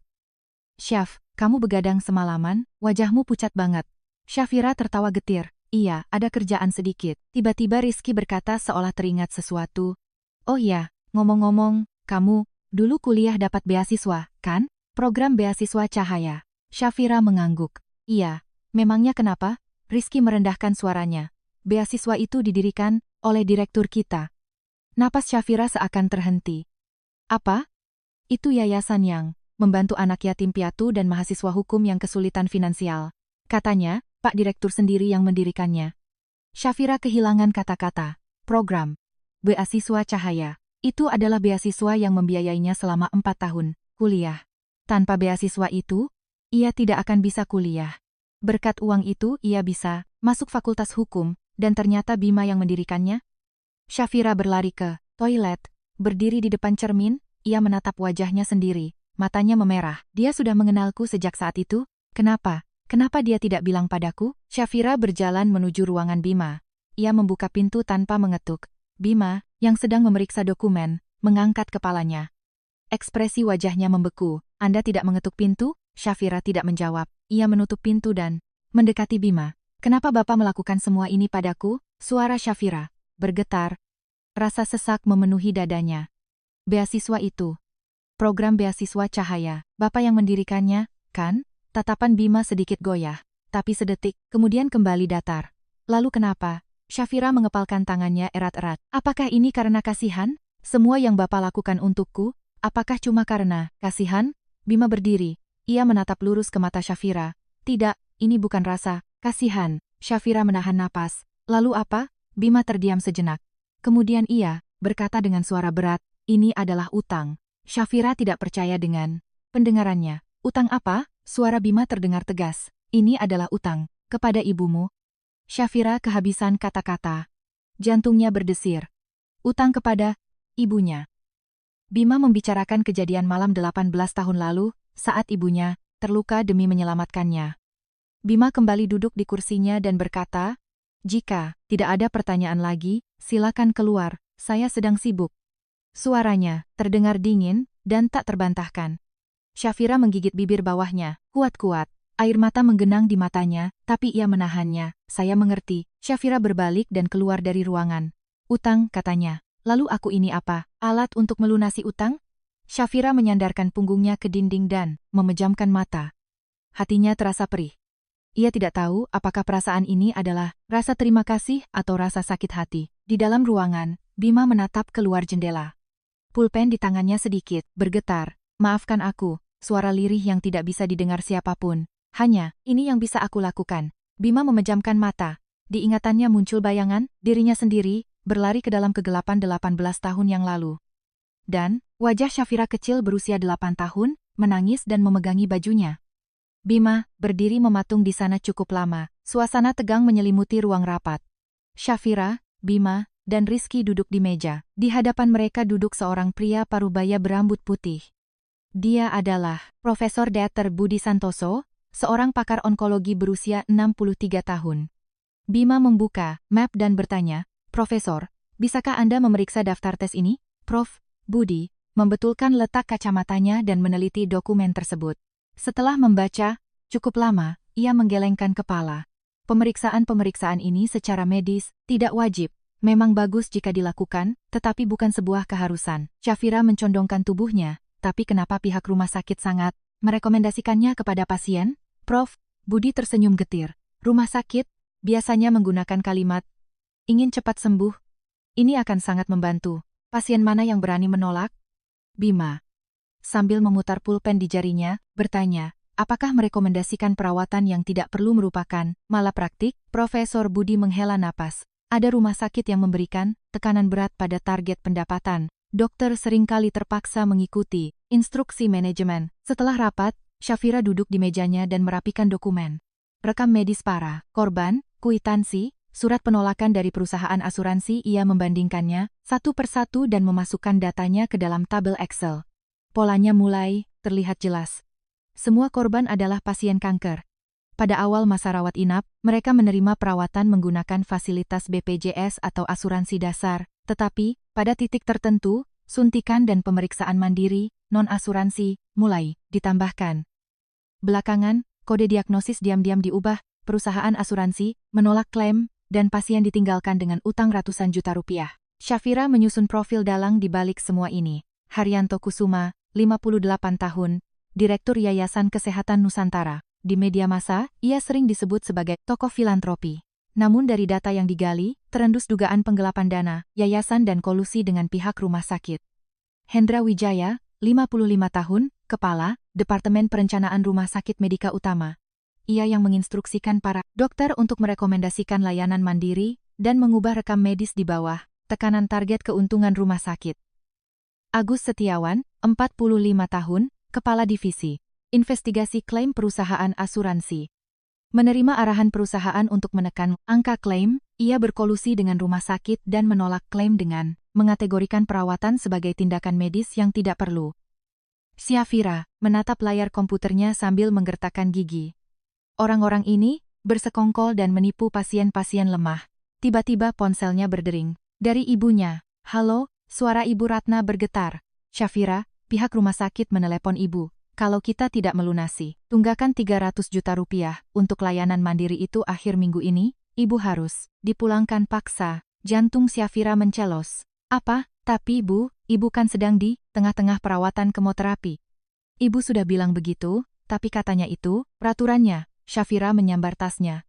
Syaf, kamu begadang semalaman, wajahmu pucat banget. Syafira tertawa getir. Iya, ada kerjaan sedikit. Tiba-tiba Rizky berkata seolah teringat sesuatu. Oh iya, ngomong-ngomong, kamu dulu kuliah dapat beasiswa, kan? Program beasiswa Cahaya. Syafira mengangguk. Iya, memangnya kenapa? Rizky merendahkan suaranya. Beasiswa itu didirikan oleh direktur kita. Napas Syafira seakan terhenti. Apa? Itu yayasan yang membantu anak yatim piatu dan mahasiswa hukum yang kesulitan finansial. Katanya, Pak Direktur sendiri yang mendirikannya. Syafira kehilangan kata-kata. Program beasiswa Cahaya. Itu adalah beasiswa yang membiayainya selama 4 tahun kuliah. Tanpa beasiswa itu, ia tidak akan bisa kuliah. Berkat uang itu ia bisa masuk fakultas hukum, dan ternyata Bima yang mendirikannya. Syafira berlari ke toilet, berdiri di depan cermin, ia menatap wajahnya sendiri, matanya memerah. Dia sudah mengenalku sejak saat itu, kenapa? Kenapa dia tidak bilang padaku? Syafira berjalan menuju ruangan Bima. Ia membuka pintu tanpa mengetuk. Bima, yang sedang memeriksa dokumen, mengangkat kepalanya. Ekspresi wajahnya membeku. Anda tidak mengetuk pintu? Syafira tidak menjawab. Ia menutup pintu dan mendekati Bima. Kenapa Bapak melakukan semua ini padaku? Suara Syafira bergetar. Rasa sesak memenuhi dadanya. Beasiswa itu. Program beasiswa cahaya. Bapak yang mendirikannya, kan? Tatapan Bima sedikit goyah. Tapi sedetik, kemudian kembali datar. Lalu kenapa? Syafira mengepalkan tangannya erat-erat. Apakah ini karena kasihan? Semua yang Bapak lakukan untukku, apakah cuma karena kasihan? Bima berdiri. Ia menatap lurus ke mata Syafira. Tidak, ini bukan rasa kasihan. Syafira menahan napas. Lalu apa? Bima terdiam sejenak. Kemudian ia berkata dengan suara berat, ini adalah utang. Syafira tidak percaya dengan pendengarannya. Utang apa? Suara Bima terdengar tegas. Ini adalah utang kepada ibumu. Syafira kehabisan kata-kata. Jantungnya berdesir. Utang kepada ibunya. Bima membicarakan kejadian malam 18 tahun lalu, saat ibunya terluka demi menyelamatkannya. Bima kembali duduk di kursinya dan berkata, jika tidak ada pertanyaan lagi, silakan keluar, saya sedang sibuk. Suaranya terdengar dingin dan tak terbantahkan. Syafira menggigit bibir bawahnya, kuat-kuat. Air mata menggenang di matanya, tapi ia menahannya. Saya mengerti. Syafira berbalik dan keluar dari ruangan. Utang, katanya. Lalu aku ini apa? Alat untuk melunasi utang? Syafira menyandarkan punggungnya ke dinding dan memejamkan mata. Hatinya terasa perih. Ia tidak tahu apakah perasaan ini adalah rasa terima kasih atau rasa sakit hati. Di dalam ruangan, Bima menatap keluar jendela. Pulpen di tangannya sedikit bergetar. Maafkan aku, suara lirih yang tidak bisa didengar siapapun. Hanya, ini yang bisa aku lakukan. Bima memejamkan mata. Di ingatannya muncul bayangan, dirinya sendiri, berlari ke dalam kegelapan 18 tahun yang lalu. Dan, wajah Syafira kecil berusia 8 tahun, menangis dan memegangi bajunya. Bima berdiri mematung di sana cukup lama. Suasana tegang menyelimuti ruang rapat. Syafira, Bima, dan Rizky duduk di meja. Di hadapan mereka duduk seorang pria parubaya berambut putih. Dia adalah Profesor Dr. Budi Santoso, seorang pakar onkologi berusia 63 tahun. Bima membuka map dan bertanya, Profesor, bisakah Anda memeriksa daftar tes ini? Prof. Budi membetulkan letak kacamatanya dan meneliti dokumen tersebut. Setelah membaca, cukup lama, ia menggelengkan kepala. Pemeriksaan-pemeriksaan ini secara medis tidak wajib. Memang bagus jika dilakukan, tetapi bukan sebuah keharusan. Syafira mencondongkan tubuhnya, tapi kenapa pihak rumah sakit sangat merekomendasikannya kepada pasien? Prof. Budi tersenyum getir. Rumah sakit biasanya menggunakan kalimat, ingin cepat sembuh. Ini akan sangat membantu. Pasien mana yang berani menolak? Bima, sambil memutar pulpen di jarinya, bertanya, apakah merekomendasikan perawatan yang tidak perlu merupakan malapraktik? Profesor Budi menghela napas. Ada rumah sakit yang memberikan tekanan berat pada target pendapatan. Dokter seringkali terpaksa mengikuti instruksi manajemen. Setelah rapat, Syafira duduk di mejanya dan merapikan dokumen. Rekam medis para korban, kwitansi, surat penolakan dari perusahaan asuransi. Ia membandingkannya satu persatu dan memasukkan datanya ke dalam tabel Excel. Polanya mulai terlihat jelas. Semua korban adalah pasien kanker. Pada awal masa rawat inap, mereka menerima perawatan menggunakan fasilitas BPJS atau asuransi dasar, tetapi, pada titik tertentu, suntikan dan pemeriksaan mandiri, non-asuransi, mulai ditambahkan. Belakangan, kode diagnosis diam-diam diubah, perusahaan asuransi menolak klaim, dan pasien ditinggalkan dengan utang ratusan juta rupiah. Syafira menyusun profil dalang di balik semua ini. Haryanto Kusuma, 58 tahun, Direktur Yayasan Kesehatan Nusantara. Di media massa, ia sering disebut sebagai tokoh filantropi. Namun dari data yang digali, terendus dugaan penggelapan dana, yayasan dan kolusi dengan pihak rumah sakit. Hendra Wijaya, 55 tahun, Kepala, Departemen Perencanaan Rumah Sakit Medika Utama. Ia yang menginstruksikan para dokter untuk merekomendasikan layanan mandiri dan mengubah rekam medis di bawah tekanan target keuntungan rumah sakit. Agus Setiawan, 45 tahun, Kepala Divisi Investigasi Klaim Perusahaan Asuransi. Menerima arahan perusahaan untuk menekan angka klaim, ia berkolusi dengan rumah sakit dan menolak klaim dengan mengategorikan perawatan sebagai tindakan medis yang tidak perlu. Syafira menatap layar komputernya sambil menggertakkan gigi. Orang-orang ini bersekongkol dan menipu pasien-pasien lemah. Tiba-tiba ponselnya berdering. Dari ibunya. Halo, suara Ibu Ratna bergetar. Syafira, pihak rumah sakit menelepon ibu. Kalau kita tidak melunasi tunggakan 300 juta rupiah untuk layanan mandiri itu akhir minggu ini, ibu harus dipulangkan paksa. Jantung Syafira mencelos. Apa? Tapi ibu kan sedang di tengah-tengah perawatan kemoterapi. Ibu sudah bilang begitu, tapi katanya itu peraturannya. Syafira menyambar tasnya.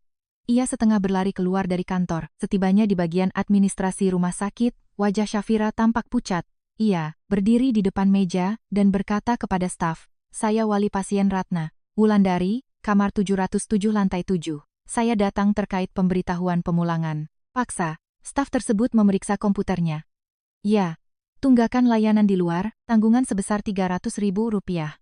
Ia setengah berlari keluar dari kantor. Setibanya di bagian administrasi rumah sakit, wajah Syafira tampak pucat. Ia berdiri di depan meja dan berkata kepada staf, "Saya wali pasien Ratna Wulandari, kamar 707 lantai 7. Saya datang terkait pemberitahuan pemulangan paksa." Staf tersebut memeriksa komputernya. Ya, tunggakan layanan di luar, tanggungan sebesar 300.000 rupiah.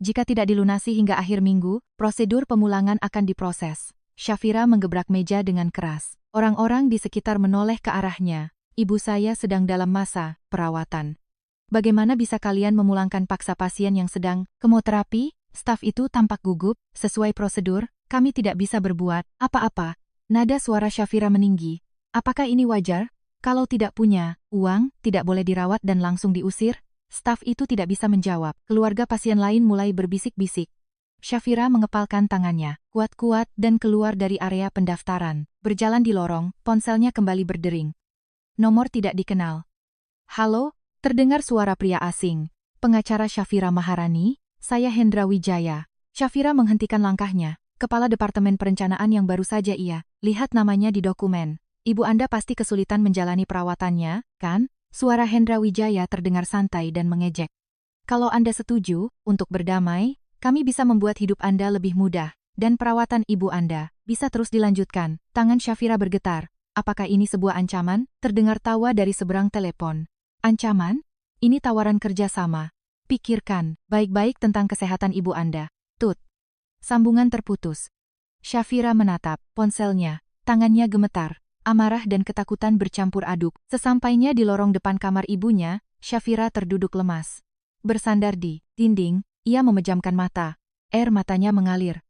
Jika tidak dilunasi hingga akhir minggu, prosedur pemulangan akan diproses. Syafira menggebrak meja dengan keras. Orang-orang di sekitar menoleh ke arahnya. Ibu saya sedang dalam masa perawatan. Bagaimana bisa kalian memulangkan paksa pasien yang sedang kemoterapi? Staf itu tampak gugup. Sesuai prosedur, kami tidak bisa berbuat apa-apa. Nada suara Syafira meninggi. Apakah ini wajar? Kalau tidak punya uang, tidak boleh dirawat dan langsung diusir? Staf itu tidak bisa menjawab. Keluarga pasien lain mulai berbisik-bisik. Syafira mengepalkan tangannya, kuat-kuat dan keluar dari area pendaftaran. Berjalan di lorong, ponselnya kembali berdering. Nomor tidak dikenal. Halo, terdengar suara pria asing. Pengacara Syafira Maharani, saya Hendra Wijaya. Syafira menghentikan langkahnya. Kepala Departemen Perencanaan yang baru saja ia lihat namanya di dokumen. Ibu Anda pasti kesulitan menjalani perawatannya, kan? Suara Hendra Wijaya terdengar santai dan mengejek. Kalau Anda setuju untuk berdamai, kami bisa membuat hidup Anda lebih mudah, dan perawatan ibu Anda bisa terus dilanjutkan. Tangan Syafira bergetar. Apakah ini sebuah ancaman? Terdengar tawa dari seberang telepon. Ancaman? Ini tawaran kerjasama. Pikirkan baik-baik tentang kesehatan ibu Anda. Tut. Sambungan terputus. Syafira menatap ponselnya. Tangannya gemetar. Amarah dan ketakutan bercampur aduk. Sesampainya di lorong depan kamar ibunya, Syafira terduduk lemas. Bersandar di dinding, ia memejamkan mata. Air matanya mengalir.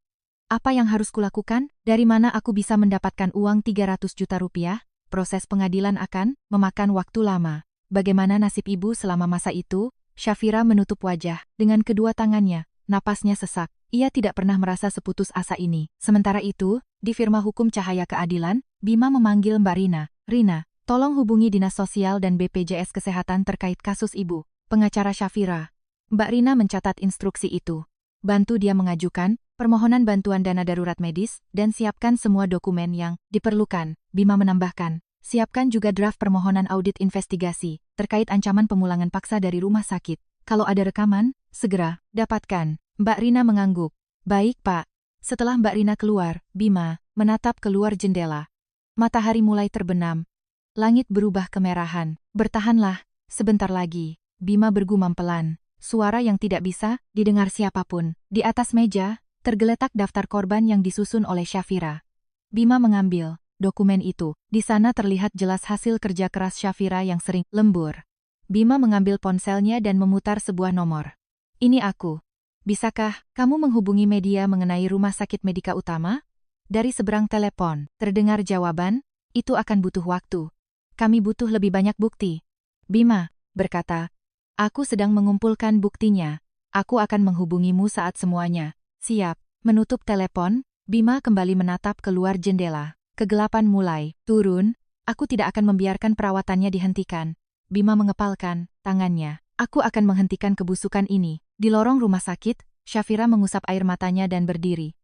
Apa yang harus kulakukan? Dari mana aku bisa mendapatkan uang 300 juta rupiah? Proses pengadilan akan memakan waktu lama. Bagaimana nasib ibu selama masa itu? Syafira menutup wajah dengan kedua tangannya. Napasnya sesak. Ia tidak pernah merasa seputus asa ini. Sementara itu, di firma hukum Cahaya Keadilan, Bima memanggil Mbak Rina. Rina, tolong hubungi Dinas Sosial dan BPJS Kesehatan terkait kasus ibu. Pengacara Syafira. Mbak Rina mencatat instruksi itu. Bantu dia mengajukan permohonan bantuan dana darurat medis dan siapkan semua dokumen yang diperlukan. Bima menambahkan, siapkan juga draft permohonan audit investigasi terkait ancaman pemulangan paksa dari rumah sakit. Kalau ada rekaman, segera dapatkan. Mbak Rina mengangguk. Baik, Pak. Setelah Mbak Rina keluar, Bima menatap keluar jendela. Matahari mulai terbenam. Langit berubah kemerahan. Bertahanlah, sebentar lagi. Bima bergumam pelan. Suara yang tidak bisa didengar siapapun. Di atas meja, tergeletak daftar korban yang disusun oleh Syafira. Bima mengambil dokumen itu. Di sana terlihat jelas hasil kerja keras Syafira yang sering lembur. Bima mengambil ponselnya dan memutar sebuah nomor. Ini aku. Bisakah kamu menghubungi media mengenai Rumah Sakit Medika Utama? Dari seberang telepon, terdengar jawaban, itu akan butuh waktu. Kami butuh lebih banyak bukti. Bima berkata, aku sedang mengumpulkan buktinya. Aku akan menghubungimu saat semuanya siap. Menutup telepon, Bima kembali menatap keluar jendela. Kegelapan mulai turun. Aku tidak akan membiarkan perawatannya dihentikan. Bima mengepalkan tangannya. Aku akan menghentikan kebusukan ini. Di lorong rumah sakit, Syafira mengusap air matanya dan berdiri.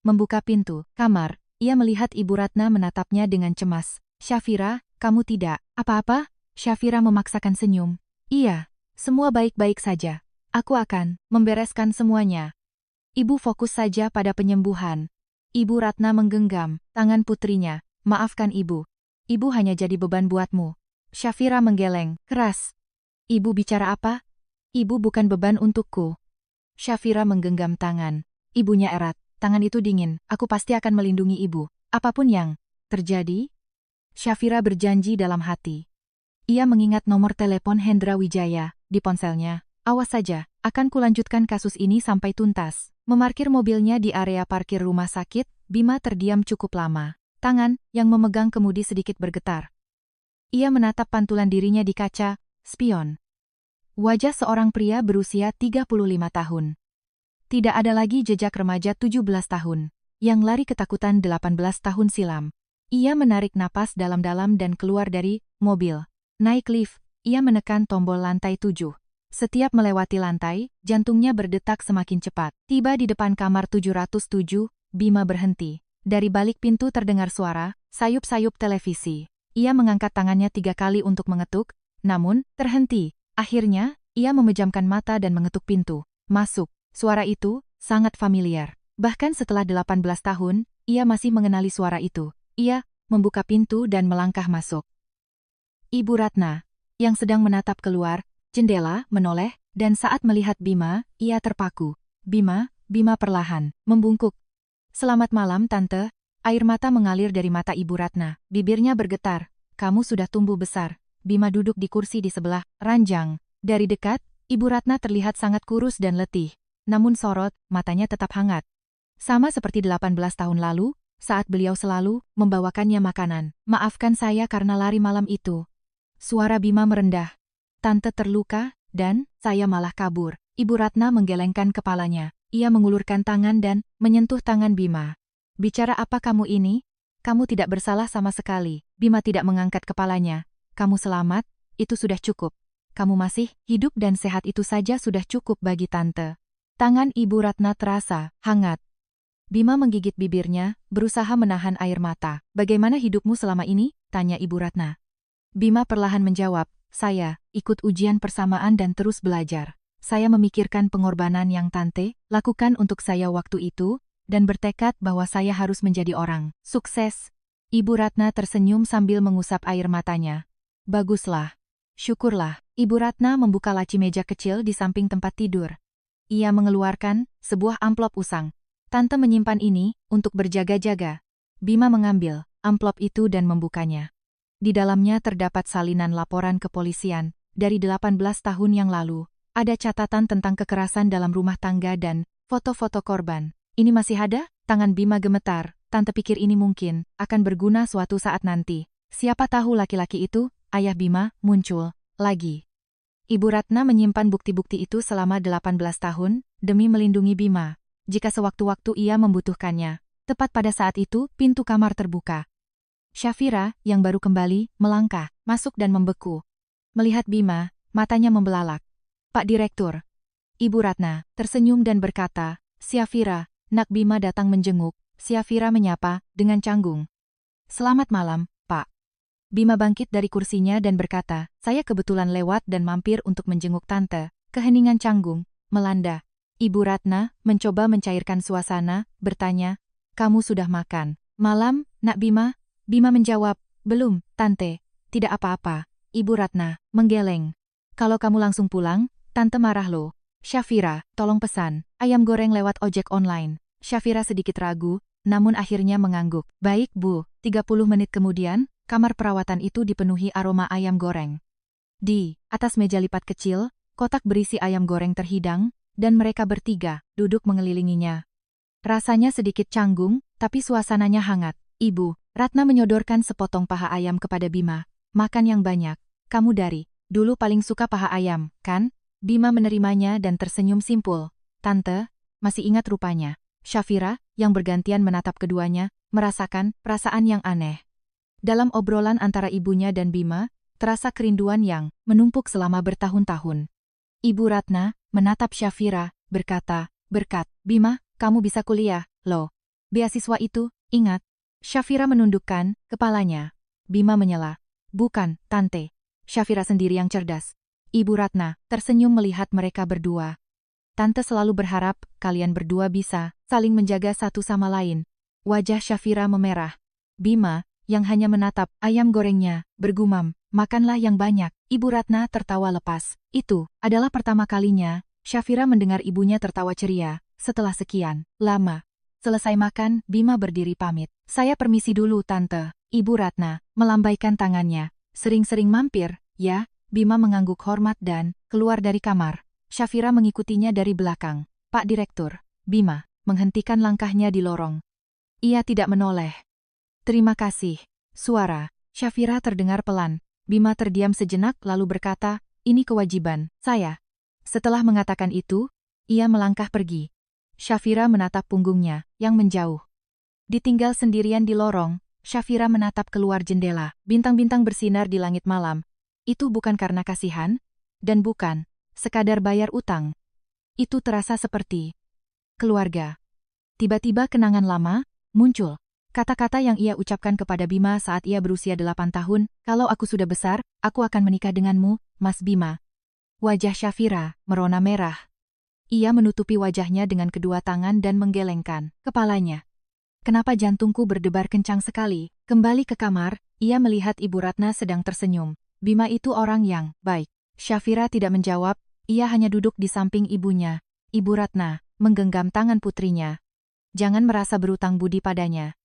Membuka pintu kamar, ia melihat Ibu Ratna menatapnya dengan cemas. Syafira, kamu tidak apa-apa? Syafira memaksakan senyum. Iya. Semua baik-baik saja. Aku akan membereskan semuanya. Ibu fokus saja pada penyembuhan. Ibu Ratna menggenggam tangan putrinya. Maafkan ibu. Ibu hanya jadi beban buatmu. Syafira menggeleng keras. Ibu bicara apa? Ibu bukan beban untukku. Syafira menggenggam tangan. Ibunya erat. Tangan itu dingin. Aku pasti akan melindungi ibu. Apapun yang terjadi. Syafira berjanji dalam hati. Ia mengingat nomor telepon Hendra Wijaya di ponselnya. Awas saja, akan kulanjutkan kasus ini sampai tuntas. Memarkir mobilnya di area parkir rumah sakit, Bima terdiam cukup lama. Tangan yang memegang kemudi sedikit bergetar. Ia menatap pantulan dirinya di kaca spion. Wajah seorang pria berusia 35 tahun. Tidak ada lagi jejak remaja 17 tahun, yang lari ketakutan 18 tahun silam. Ia menarik napas dalam-dalam dan keluar dari mobil. Naik lift, ia menekan tombol lantai 7. Setiap melewati lantai, jantungnya berdetak semakin cepat. Tiba di depan kamar 707, Bima berhenti. Dari balik pintu terdengar suara, sayup-sayup televisi. Ia mengangkat tangannya 3 kali untuk mengetuk, namun, terhenti. Akhirnya, ia memejamkan mata dan mengetuk pintu. Masuk. Suara itu sangat familiar. Bahkan setelah 18 tahun, ia masih mengenali suara itu. Ia membuka pintu dan melangkah masuk. Ibu Ratna, yang sedang menatap keluar jendela, menoleh, dan saat melihat Bima, ia terpaku. Bima perlahan membungkuk. Selamat malam, Tante. Air mata mengalir dari mata Ibu Ratna. Bibirnya bergetar. Kamu sudah tumbuh besar. Bima duduk di kursi di sebelah ranjang. Dari dekat, Ibu Ratna terlihat sangat kurus dan letih. Namun sorot, matanya tetap hangat. Sama seperti 18 tahun lalu, saat beliau selalu membawakannya makanan. Maafkan saya karena lari malam itu. Suara Bima merendah. Tante terluka, dan saya malah kabur. Ibu Ratna menggelengkan kepalanya. Ia mengulurkan tangan dan menyentuh tangan Bima. Bicara apa kamu ini? Kamu tidak bersalah sama sekali. Bima tidak mengangkat kepalanya. Kamu selamat, itu sudah cukup. Kamu masih hidup dan sehat, itu saja sudah cukup bagi Tante. Tangan Ibu Ratna terasa hangat. Bima menggigit bibirnya, berusaha menahan air mata. Bagaimana hidupmu selama ini? Tanya Ibu Ratna. Bima perlahan menjawab, saya ikut ujian persamaan dan terus belajar. Saya memikirkan pengorbanan yang Tante lakukan untuk saya waktu itu, dan bertekad bahwa saya harus menjadi orang sukses. Ibu Ratna tersenyum sambil mengusap air matanya. Baguslah. Syukurlah. Ibu Ratna membuka laci meja kecil di samping tempat tidur. Ia mengeluarkan sebuah amplop usang. Tante menyimpan ini untuk berjaga-jaga. Bima mengambil amplop itu dan membukanya. Di dalamnya terdapat salinan laporan kepolisian dari 18 tahun yang lalu. Ada catatan tentang kekerasan dalam rumah tangga dan foto-foto korban. Ini masih ada? Tangan Bima gemetar. Tante pikir ini mungkin akan berguna suatu saat nanti. Siapa tahu laki-laki itu, ayah Bima, muncul lagi. Ibu Ratna menyimpan bukti-bukti itu selama 18 tahun, demi melindungi Bima. Jika sewaktu-waktu ia membutuhkannya. Tepat pada saat itu, pintu kamar terbuka. Syafira, yang baru kembali, melangkah, masuk dan membeku. Melihat Bima, matanya membelalak. Pak Direktur. Ibu Ratna tersenyum dan berkata, Syafira, nak Bima datang menjenguk. Syafira menyapa dengan canggung. Selamat malam, Pak. Bima bangkit dari kursinya dan berkata, saya kebetulan lewat dan mampir untuk menjenguk Tante. Keheningan canggung melanda. Ibu Ratna mencoba mencairkan suasana, bertanya, kamu sudah makan malam, nak Bima? Bima menjawab, belum, Tante. Tidak apa-apa. Ibu Ratna menggeleng. Kalau kamu langsung pulang, Tante marah loh. Syafira, tolong pesan ayam goreng lewat ojek online. Syafira sedikit ragu, namun akhirnya mengangguk. Baik, Bu. 30 menit kemudian, kamar perawatan itu dipenuhi aroma ayam goreng. Di atas meja lipat kecil, kotak berisi ayam goreng terhidang, dan mereka bertiga duduk mengelilinginya. Rasanya sedikit canggung, tapi suasananya hangat. Ibu Ratna menyodorkan sepotong paha ayam kepada Bima. Makan yang banyak. Kamu dari dulu paling suka paha ayam, kan? Bima menerimanya dan tersenyum simpul. Tante, masih ingat rupanya. Syafira, yang bergantian menatap keduanya, merasakan perasaan yang aneh. Dalam obrolan antara ibunya dan Bima, terasa kerinduan yang menumpuk selama bertahun-tahun. Ibu Ratna menatap Syafira, berkata, berkat Bima, kamu bisa kuliah, loh. Beasiswa itu, ingat. Syafira menundukkan kepalanya. Bima menyela. Bukan, Tante. Syafira sendiri yang cerdas. Ibu Ratna tersenyum melihat mereka berdua. Tante selalu berharap kalian berdua bisa saling menjaga satu sama lain. Wajah Syafira memerah. Bima, yang hanya menatap ayam gorengnya, bergumam, makanlah yang banyak. Ibu Ratna tertawa lepas. Itu adalah pertama kalinya Syafira mendengar ibunya tertawa ceria setelah sekian lama. Selesai makan, Bima berdiri pamit. Saya permisi dulu, Tante. Ibu Ratna melambaikan tangannya. Sering-sering mampir, ya? Bima mengangguk hormat dan keluar dari kamar. Syafira mengikutinya dari belakang. Pak Direktur. Bima menghentikan langkahnya di lorong. Ia tidak menoleh. Terima kasih. Suara Syafira terdengar pelan. Bima terdiam sejenak lalu berkata, ini kewajiban saya. Setelah mengatakan itu, ia melangkah pergi. Shafira menatap punggungnya yang menjauh. Ditinggal sendirian di lorong, Shafira menatap keluar jendela. Bintang-bintang bersinar di langit malam. Itu bukan karena kasihan, dan bukan sekadar bayar utang. Itu terasa seperti keluarga. Tiba-tiba kenangan lama muncul. Kata-kata yang ia ucapkan kepada Bima saat ia berusia 8 tahun, "Kalau aku sudah besar, aku akan menikah denganmu, Mas Bima." Wajah Shafira merona merah. Ia menutupi wajahnya dengan kedua tangan dan menggelengkan kepalanya. Kenapa jantungku berdebar kencang sekali? Kembali ke kamar, ia melihat Ibu Ratna sedang tersenyum. Bima itu orang yang baik. Shafira tidak menjawab, ia hanya duduk di samping ibunya. Ibu Ratna menggenggam tangan putrinya. Jangan merasa berutang budi padanya.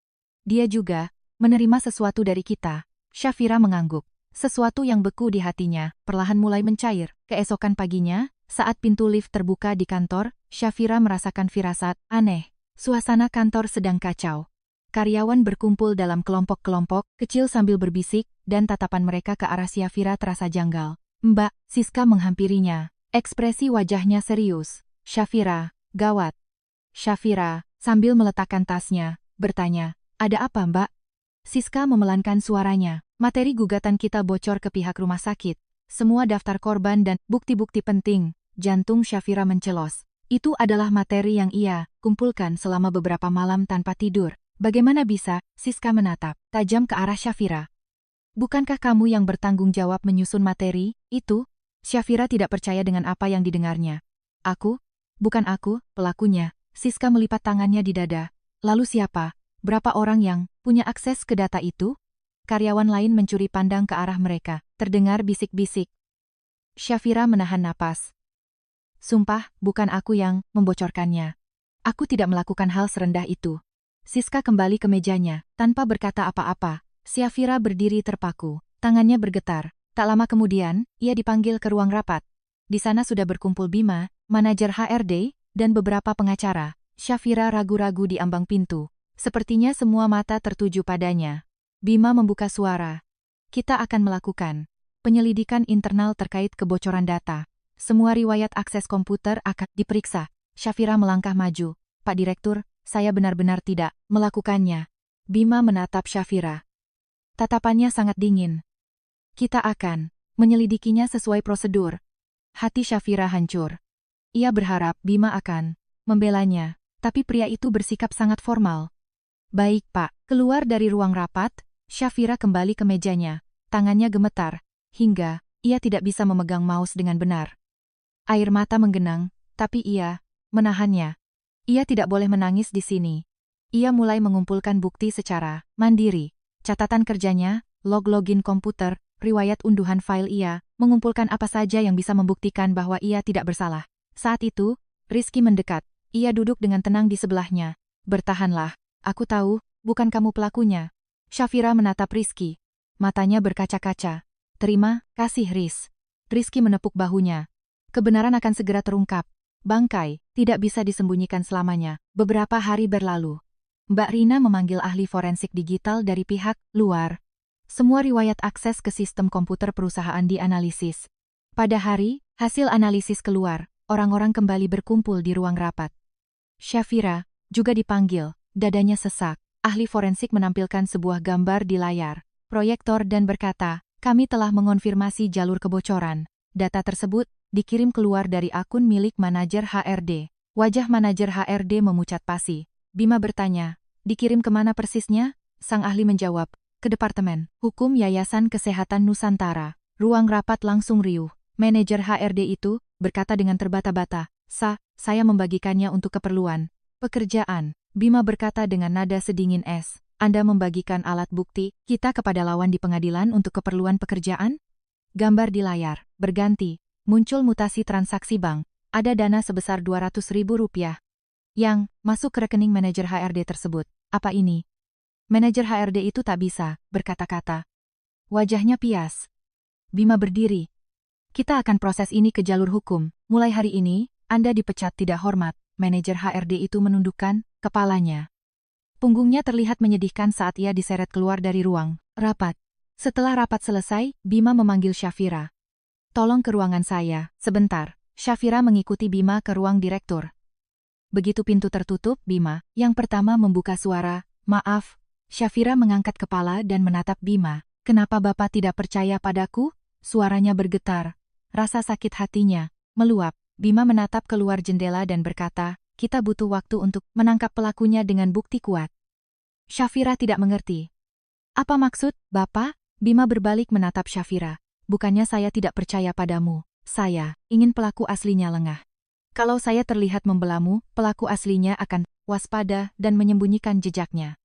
Dia juga menerima sesuatu dari kita. Shafira mengangguk. Sesuatu yang beku di hatinya perlahan mulai mencair. Keesokan paginya, saat pintu lift terbuka di kantor, Shafira merasakan firasat aneh. Suasana kantor sedang kacau. Karyawan berkumpul dalam kelompok-kelompok kecil sambil berbisik, dan tatapan mereka ke arah Shafira terasa janggal. "Mbak," Siska menghampirinya. Ekspresi wajahnya serius. "Shafira, gawat." Shafira, sambil meletakkan tasnya, bertanya, "Ada apa, Mbak?" Siska memelankan suaranya. "Materi gugatan kita bocor ke pihak rumah sakit. Semua daftar korban dan bukti-bukti penting." Jantung Shafira mencelos. Itu adalah materi yang ia kumpulkan selama beberapa malam tanpa tidur. "Bagaimana bisa?" Siska menatap tajam ke arah Shafira. "Bukankah kamu yang bertanggung jawab menyusun materi itu?" Shafira tidak percaya dengan apa yang didengarnya. "Aku? Bukan aku, pelakunya." Siska melipat tangannya di dada. "Lalu siapa? Berapa orang yang punya akses ke data itu?" Karyawan lain mencuri pandang ke arah mereka. Terdengar bisik-bisik. Shafira menahan napas. "Sumpah, bukan aku yang membocorkannya. Aku tidak melakukan hal serendah itu." Siska kembali ke mejanya, tanpa berkata apa-apa. Shafira berdiri terpaku. Tangannya bergetar. Tak lama kemudian, ia dipanggil ke ruang rapat. Di sana sudah berkumpul Bima, manajer HRD, dan beberapa pengacara. Shafira ragu-ragu di ambang pintu. Sepertinya semua mata tertuju padanya. Bima membuka suara. "Kita akan melakukan penyelidikan internal terkait kebocoran data. Semua riwayat akses komputer akan diperiksa." Shafira melangkah maju. "Pak Direktur, saya benar-benar tidak melakukannya." Bima menatap Shafira. Tatapannya sangat dingin. "Kita akan menyelidikinya sesuai prosedur." Hati Shafira hancur. Ia berharap Bima akan membelanya, tapi pria itu bersikap sangat formal. "Baik, Pak." Keluar dari ruang rapat, Shafira kembali ke mejanya. Tangannya gemetar, hingga ia tidak bisa memegang mouse dengan benar. Air mata menggenang, tapi ia menahannya. Ia tidak boleh menangis di sini. Ia mulai mengumpulkan bukti secara mandiri. Catatan kerjanya, log-login komputer, riwayat unduhan file ia, mengumpulkan apa saja yang bisa membuktikan bahwa ia tidak bersalah. Saat itu, Rizky mendekat. Ia duduk dengan tenang di sebelahnya. "Bertahanlah. Aku tahu, bukan kamu pelakunya." Shafira menatap Rizky. Matanya berkaca-kaca. "Terima kasih, Riz." Rizky menepuk bahunya. "Kebenaran akan segera terungkap. Bangkai tidak bisa disembunyikan selamanya." Beberapa hari berlalu. Mbak Rina memanggil ahli forensik digital dari pihak luar. Semua riwayat akses ke sistem komputer perusahaan dianalisis. Pada hari hasil analisis keluar, orang-orang kembali berkumpul di ruang rapat. Shafira juga dipanggil. Dadanya sesak. Ahli forensik menampilkan sebuah gambar di layar proyektor dan berkata, "Kami telah mengonfirmasi jalur kebocoran. Data tersebut dikirim keluar dari akun milik manajer HRD." Wajah manajer HRD memucat pasi. Bima bertanya, "Dikirim kemana persisnya?" Sang ahli menjawab, "Ke Departemen Hukum Yayasan Kesehatan Nusantara." Ruang rapat langsung riuh. Manajer HRD itu berkata dengan terbata-bata, Saya membagikannya untuk keperluan pekerjaan." Bima berkata dengan nada sedingin es, "Anda membagikan alat bukti kita kepada lawan di pengadilan untuk keperluan pekerjaan?" Gambar di layar berganti. Muncul mutasi transaksi bank. Ada dana sebesar Rp200.000 yang masuk ke rekening manajer HRD tersebut. "Apa ini?" Manajer HRD itu tak bisa berkata-kata. Wajahnya pias. Bima berdiri. "Kita akan proses ini ke jalur hukum. Mulai hari ini, Anda dipecat tidak hormat." Manajer HRD itu menundukkan kepalanya. Punggungnya terlihat menyedihkan saat ia diseret keluar dari ruang rapat. Setelah rapat selesai, Bima memanggil Shafira. Tolong ke ruangan saya, sebentar. Syafira mengikuti Bima ke ruang direktur. Begitu pintu tertutup, Bima, yang pertama membuka suara, "Maaf." Syafira mengangkat kepala dan menatap Bima. "Kenapa Bapak tidak percaya padaku?" Suaranya bergetar. Rasa sakit hatinya meluap. Bima menatap keluar jendela dan berkata, "Kita butuh waktu untuk menangkap pelakunya dengan bukti kuat." Syafira tidak mengerti. "Apa maksud, Bapak?" Bima berbalik menatap Syafira. "Bukannya saya tidak percaya padamu. Saya ingin pelaku aslinya lengah. Kalau saya terlihat membelamu, pelaku aslinya akan waspada dan menyembunyikan jejaknya.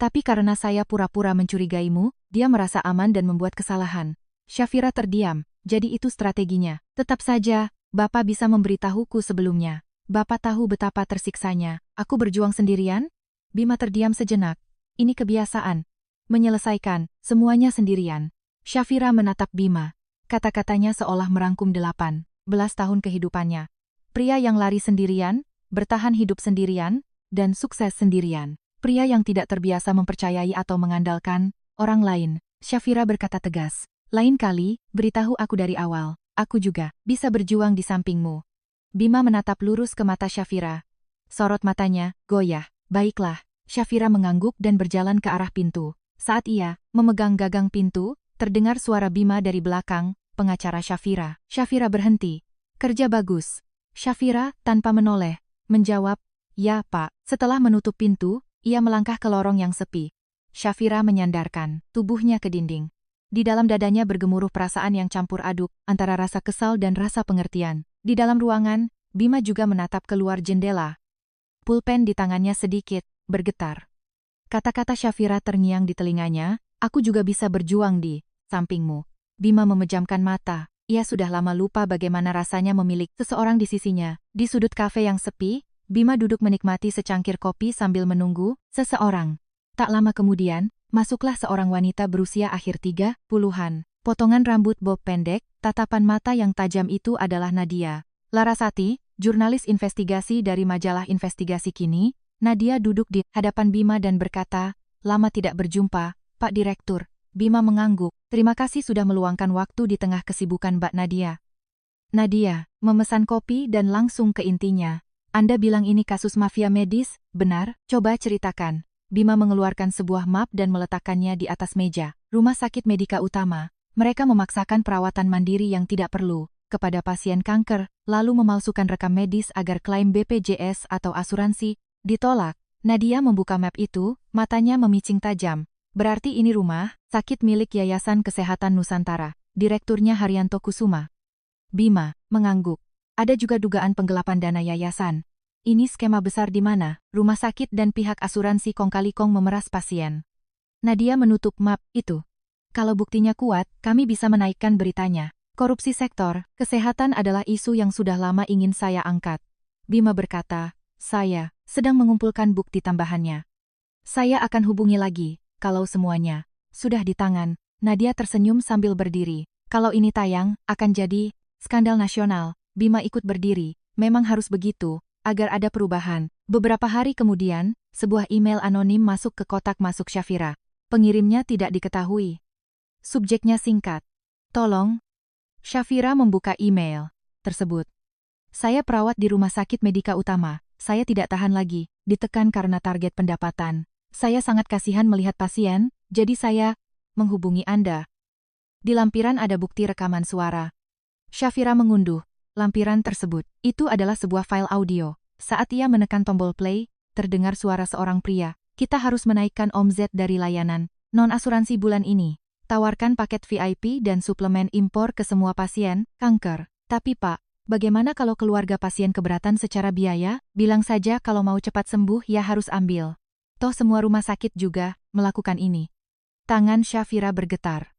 Tapi karena saya pura-pura mencurigaimu, dia merasa aman dan membuat kesalahan." Syafira terdiam. "Jadi itu strateginya." "Tetap saja, Bapak bisa memberitahuku sebelumnya. Bapak tahu betapa tersiksanya. Aku berjuang sendirian?" Bima terdiam sejenak. Ini kebiasaan. Menyelesaikan semuanya sendirian. Syafira menatap Bima. Kata-katanya seolah merangkum 18 tahun kehidupannya. Pria yang lari sendirian, bertahan hidup sendirian, dan sukses sendirian. Pria yang tidak terbiasa mempercayai atau mengandalkan orang lain. Syafira berkata tegas. "Lain kali, beritahu aku dari awal. Aku juga bisa berjuang di sampingmu." Bima menatap lurus ke mata Syafira. Sorot matanya goyah. "Baiklah." Syafira mengangguk dan berjalan ke arah pintu. Saat ia memegang gagang pintu, terdengar suara Bima dari belakang, "Pengacara Syafira." Syafira berhenti. "Kerja bagus." Syafira, tanpa menoleh, menjawab, "Ya, Pak." Setelah menutup pintu, ia melangkah ke lorong yang sepi. Syafira menyandarkan tubuhnya ke dinding. Di dalam dadanya bergemuruh perasaan yang campur aduk, antara rasa kesal dan rasa pengertian. Di dalam ruangan, Bima juga menatap keluar jendela. Pulpen di tangannya sedikit bergetar. Kata-kata Syafira terngiang di telinganya, "Aku juga bisa berjuang di sampingmu." Bima memejamkan mata. Ia sudah lama lupa bagaimana rasanya memiliki seseorang di sisinya. Di sudut kafe yang sepi, Bima duduk menikmati secangkir kopi sambil menunggu seseorang. Tak lama kemudian, masuklah seorang wanita berusia akhir 30-an. Potongan rambut bob pendek, tatapan mata yang tajam itu adalah Nadia Larasati, jurnalis investigasi dari majalah Investigasi Kini. Nadia duduk di hadapan Bima dan berkata, "Lama tidak berjumpa, Pak Direktur." Bima mengangguk. "Terima kasih sudah meluangkan waktu di tengah kesibukan Mbak Nadia." Nadia memesan kopi dan langsung ke intinya. "Anda bilang ini kasus mafia medis, benar? Coba ceritakan." Bima mengeluarkan sebuah map dan meletakkannya di atas meja. "Rumah sakit Medika Utama. Mereka memaksakan perawatan mandiri yang tidak perlu kepada pasien kanker, lalu memalsukan rekam medis agar klaim BPJS atau asuransi ditolak." Nadia membuka map itu, matanya memicing tajam. "Berarti ini rumah sakit milik Yayasan Kesehatan Nusantara." Direkturnya Haryanto Kusuma. Bima mengangguk. "Ada juga dugaan penggelapan dana yayasan. Ini skema besar di mana rumah sakit dan pihak asuransi kong kali kong memeras pasien." Nadia menutup map itu. "Kalau buktinya kuat, kami bisa menaikkan beritanya. Korupsi sektor kesehatan adalah isu yang sudah lama ingin saya angkat." Bima berkata, "Saya sedang mengumpulkan bukti tambahannya. Saya akan hubungi lagi kalau semuanya sudah di tangan." Nadia tersenyum sambil berdiri. "Kalau ini tayang, akan jadi skandal nasional." Bima ikut berdiri. Memang harus begitu, agar ada perubahan. Beberapa hari kemudian, sebuah email anonim masuk ke kotak masuk Syafira. Pengirimnya tidak diketahui. Subjeknya singkat. "Tolong." Syafira membuka email tersebut. "Saya perawat di Rumah Sakit Medika Utama. Saya tidak tahan lagi, ditekan karena target pendapatan. Saya sangat kasihan melihat pasien, jadi saya menghubungi Anda." Di lampiran ada bukti rekaman suara. Syafira mengunduh lampiran tersebut. Itu adalah sebuah file audio. Saat ia menekan tombol play, terdengar suara seorang pria. "Kita harus menaikkan omzet dari layanan non-asuransi bulan ini. Tawarkan paket VIP dan suplemen impor ke semua pasien kanker. Tapi Pak, bagaimana kalau keluarga pasien keberatan secara biaya? Bilang saja kalau mau cepat sembuh ya harus ambil. Toh semua rumah sakit juga melakukan ini." Tangan Syafira bergetar.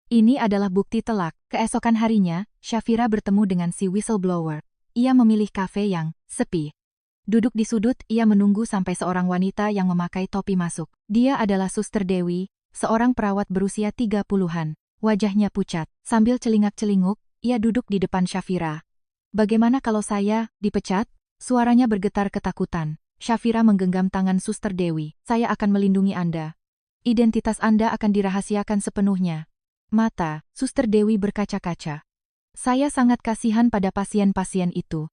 Ini adalah bukti telak. Keesokan harinya, Syafira bertemu dengan si whistleblower. Ia memilih kafe yang sepi. Duduk di sudut, ia menunggu sampai seorang wanita yang memakai topi masuk. Dia adalah Suster Dewi, seorang perawat berusia 30-an. Wajahnya pucat. Sambil celingak-celinguk, ia duduk di depan Syafira. "Bagaimana kalau saya dipecat?" Suaranya bergetar ketakutan. Syafira menggenggam tangan Suster Dewi. "Saya akan melindungi Anda. Identitas Anda akan dirahasiakan sepenuhnya." Mata Suster Dewi berkaca-kaca. Saya sangat kasihan pada pasien-pasien itu.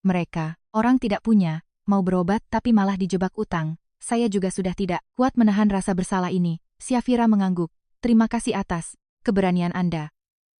Mereka, orang tidak punya, mau berobat tapi malah dijebak utang. Saya juga sudah tidak kuat menahan rasa bersalah ini. Syafira mengangguk. Terima kasih atas keberanian Anda.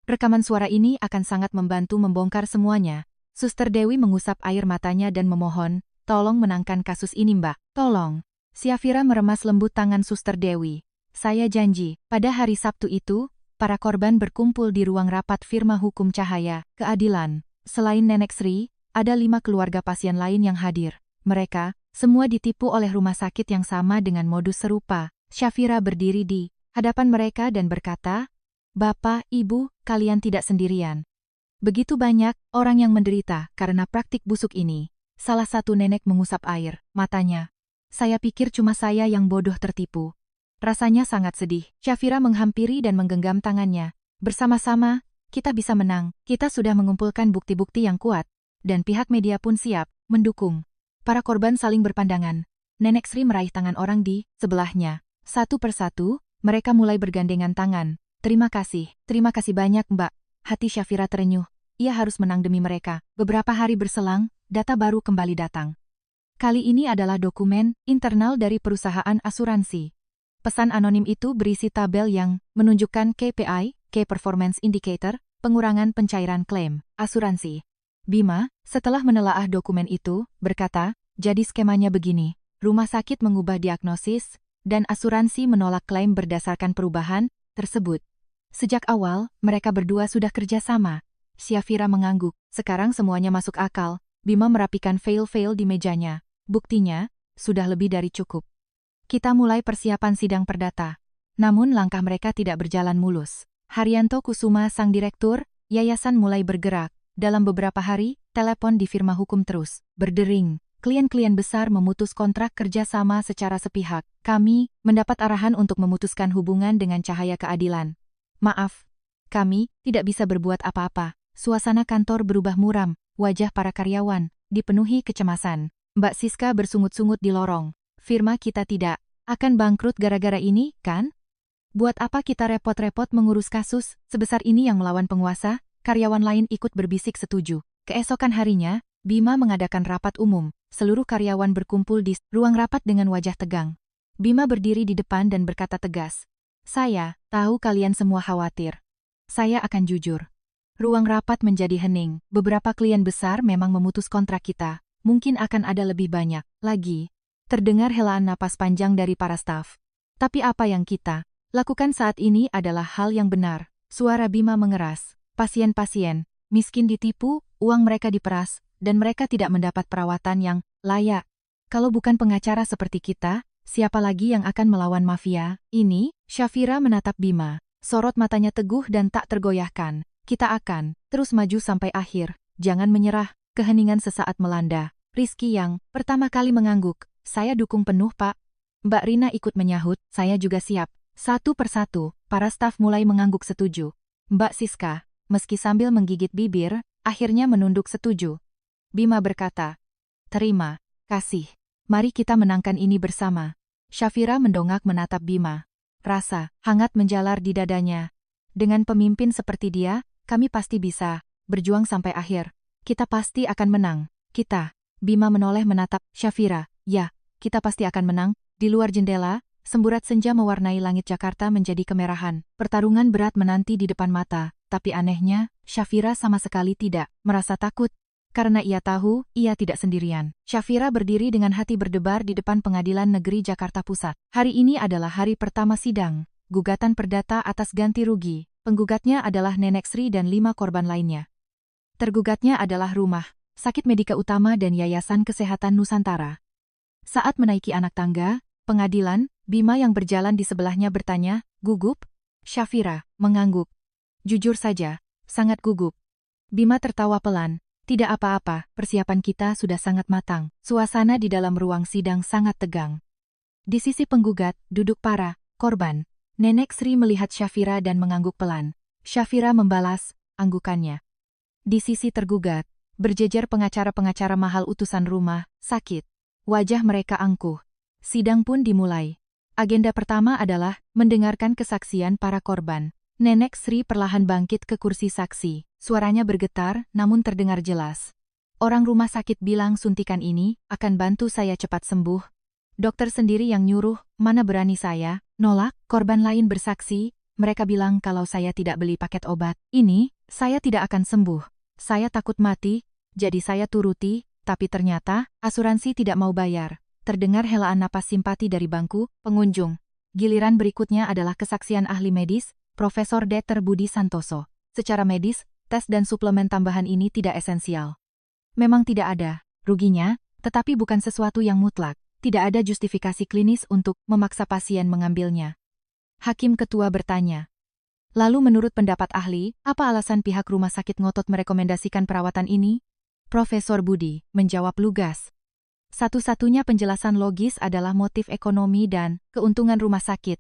Rekaman suara ini akan sangat membantu membongkar semuanya. Suster Dewi mengusap air matanya dan memohon, tolong menangkan kasus ini Mbak. Tolong. Syafira meremas lembut tangan Suster Dewi. Saya janji, pada hari Sabtu itu, para korban berkumpul di ruang rapat firma hukum Cahaya, Keadilan. Selain Nenek Sri, ada 5 keluarga pasien lain yang hadir. Mereka, semua ditipu oleh rumah sakit yang sama dengan modus serupa. Syafira berdiri di hadapan mereka dan berkata, Bapak, Ibu, kalian tidak sendirian. Begitu banyak orang yang menderita karena praktik busuk ini. Salah satu nenek mengusap air matanya. Saya pikir cuma saya yang bodoh tertipu. Rasanya sangat sedih. Syafira menghampiri dan menggenggam tangannya. Bersama-sama, kita bisa menang. Kita sudah mengumpulkan bukti-bukti yang kuat. Dan pihak media pun siap mendukung. Para korban saling berpandangan. Nenek Sri meraih tangan orang di sebelahnya. Satu persatu, mereka mulai bergandengan tangan. Terima kasih banyak Mbak. Hati Syafira terenyuh. Ia harus menang demi mereka. Beberapa hari berselang, data baru kembali datang. Kali ini adalah dokumen internal dari perusahaan asuransi. Pesan anonim itu berisi tabel yang menunjukkan KPI, Key Performance Indicator, pengurangan pencairan klaim asuransi. Bima, setelah menelaah dokumen itu, berkata, jadi skemanya begini. Rumah sakit mengubah diagnosis, dan asuransi menolak klaim berdasarkan perubahan tersebut. Sejak awal, mereka berdua sudah kerja sama. Syafira mengangguk. Sekarang semuanya masuk akal. Bima merapikan fail-fail di mejanya. Buktinya, sudah lebih dari cukup. Kita mulai persiapan sidang perdata. Namun langkah mereka tidak berjalan mulus. Haryanto Kusuma sang direktur, yayasan mulai bergerak. Dalam beberapa hari, telepon di firma hukum terus berdering. Klien-klien besar memutus kontrak kerjasama secara sepihak. Kami mendapat arahan untuk memutuskan hubungan dengan Cahaya Keadilan. Maaf, kami tidak bisa berbuat apa-apa. Suasana kantor berubah muram, wajah para karyawan dipenuhi kecemasan. Mbak Siska bersungut-sungut di lorong. Firma kita tidak akan bangkrut gara-gara ini, kan? Buat apa kita repot-repot mengurus kasus sebesar ini yang melawan penguasa? Karyawan lain ikut berbisik setuju. Keesokan harinya, Bima mengadakan rapat umum. Seluruh karyawan berkumpul di ruang rapat dengan wajah tegang. Bima berdiri di depan dan berkata tegas. Saya tahu kalian semua khawatir. Saya akan jujur. Ruang rapat menjadi hening. Beberapa klien besar memang memutus kontrak kita. Mungkin akan ada lebih banyak lagi. Terdengar helaan napas panjang dari para staf. Tapi apa yang kita lakukan saat ini adalah hal yang benar. Suara Bima mengeras. Pasien-pasien miskin ditipu, uang mereka diperas, dan mereka tidak mendapat perawatan yang layak. Kalau bukan pengacara seperti kita, siapa lagi yang akan melawan mafia ini? Syafira menatap Bima. Sorot matanya teguh dan tak tergoyahkan. Kita akan terus maju sampai akhir. Jangan menyerah. Keheningan sesaat melanda. Rizky yang pertama kali mengangguk. Saya dukung penuh, Pak. Mbak Rina ikut menyahut. Saya juga siap. Satu persatu, para staf mulai mengangguk setuju. Mbak Siska, meski sambil menggigit bibir, akhirnya menunduk setuju. Bima berkata, terima kasih. Mari kita menangkan ini bersama. Syafira mendongak menatap Bima. Rasa hangat menjalar di dadanya. Dengan pemimpin seperti dia, kami pasti bisa berjuang sampai akhir. Kita pasti akan menang. Kita. Bima menoleh menatap Syafira. Ya, kita pasti akan menang. Di luar jendela, semburat senja mewarnai langit Jakarta menjadi kemerahan. Pertarungan berat menanti di depan mata. Tapi anehnya, Syafira sama sekali tidak merasa takut. Karena ia tahu, ia tidak sendirian. Syafira berdiri dengan hati berdebar di depan Pengadilan Negeri Jakarta Pusat. Hari ini adalah hari pertama sidang. Gugatan perdata atas ganti rugi. Penggugatnya adalah Nenek Sri dan 5 korban lainnya. Tergugatnya adalah Rumah Sakit Medika Utama dan Yayasan Kesehatan Nusantara. Saat menaiki anak tangga, pengadilan, Bima yang berjalan di sebelahnya bertanya, gugup? Syafira mengangguk. Jujur saja, sangat gugup. Bima tertawa pelan. Tidak apa-apa, persiapan kita sudah sangat matang. Suasana di dalam ruang sidang sangat tegang. Di sisi penggugat, duduk para korban. Nenek Sri melihat Syafira dan mengangguk pelan. Syafira membalas anggukannya. Di sisi tergugat, berjejer pengacara-pengacara mahal utusan rumah sakit. Wajah mereka angkuh. Sidang pun dimulai. Agenda pertama adalah mendengarkan kesaksian para korban. Nenek Sri perlahan bangkit ke kursi saksi. Suaranya bergetar, namun terdengar jelas. Orang rumah sakit bilang suntikan ini akan bantu saya cepat sembuh. Dokter sendiri yang nyuruh, mana berani saya nolak. Korban lain bersaksi, mereka bilang kalau saya tidak beli paket obat ini, saya tidak akan sembuh. Saya takut mati, jadi saya turuti, tapi ternyata asuransi tidak mau bayar. Terdengar helaan napas simpati dari bangku pengunjung. Giliran berikutnya adalah kesaksian ahli medis, Profesor Dr. Budi Santoso. Secara medis, tes dan suplemen tambahan ini tidak esensial. Memang tidak ada ruginya, tetapi bukan sesuatu yang mutlak. Tidak ada justifikasi klinis untuk memaksa pasien mengambilnya. Hakim ketua bertanya. Lalu menurut pendapat ahli, apa alasan pihak rumah sakit ngotot merekomendasikan perawatan ini? Profesor Budi menjawab lugas. Satu-satunya penjelasan logis adalah motif ekonomi dan keuntungan rumah sakit.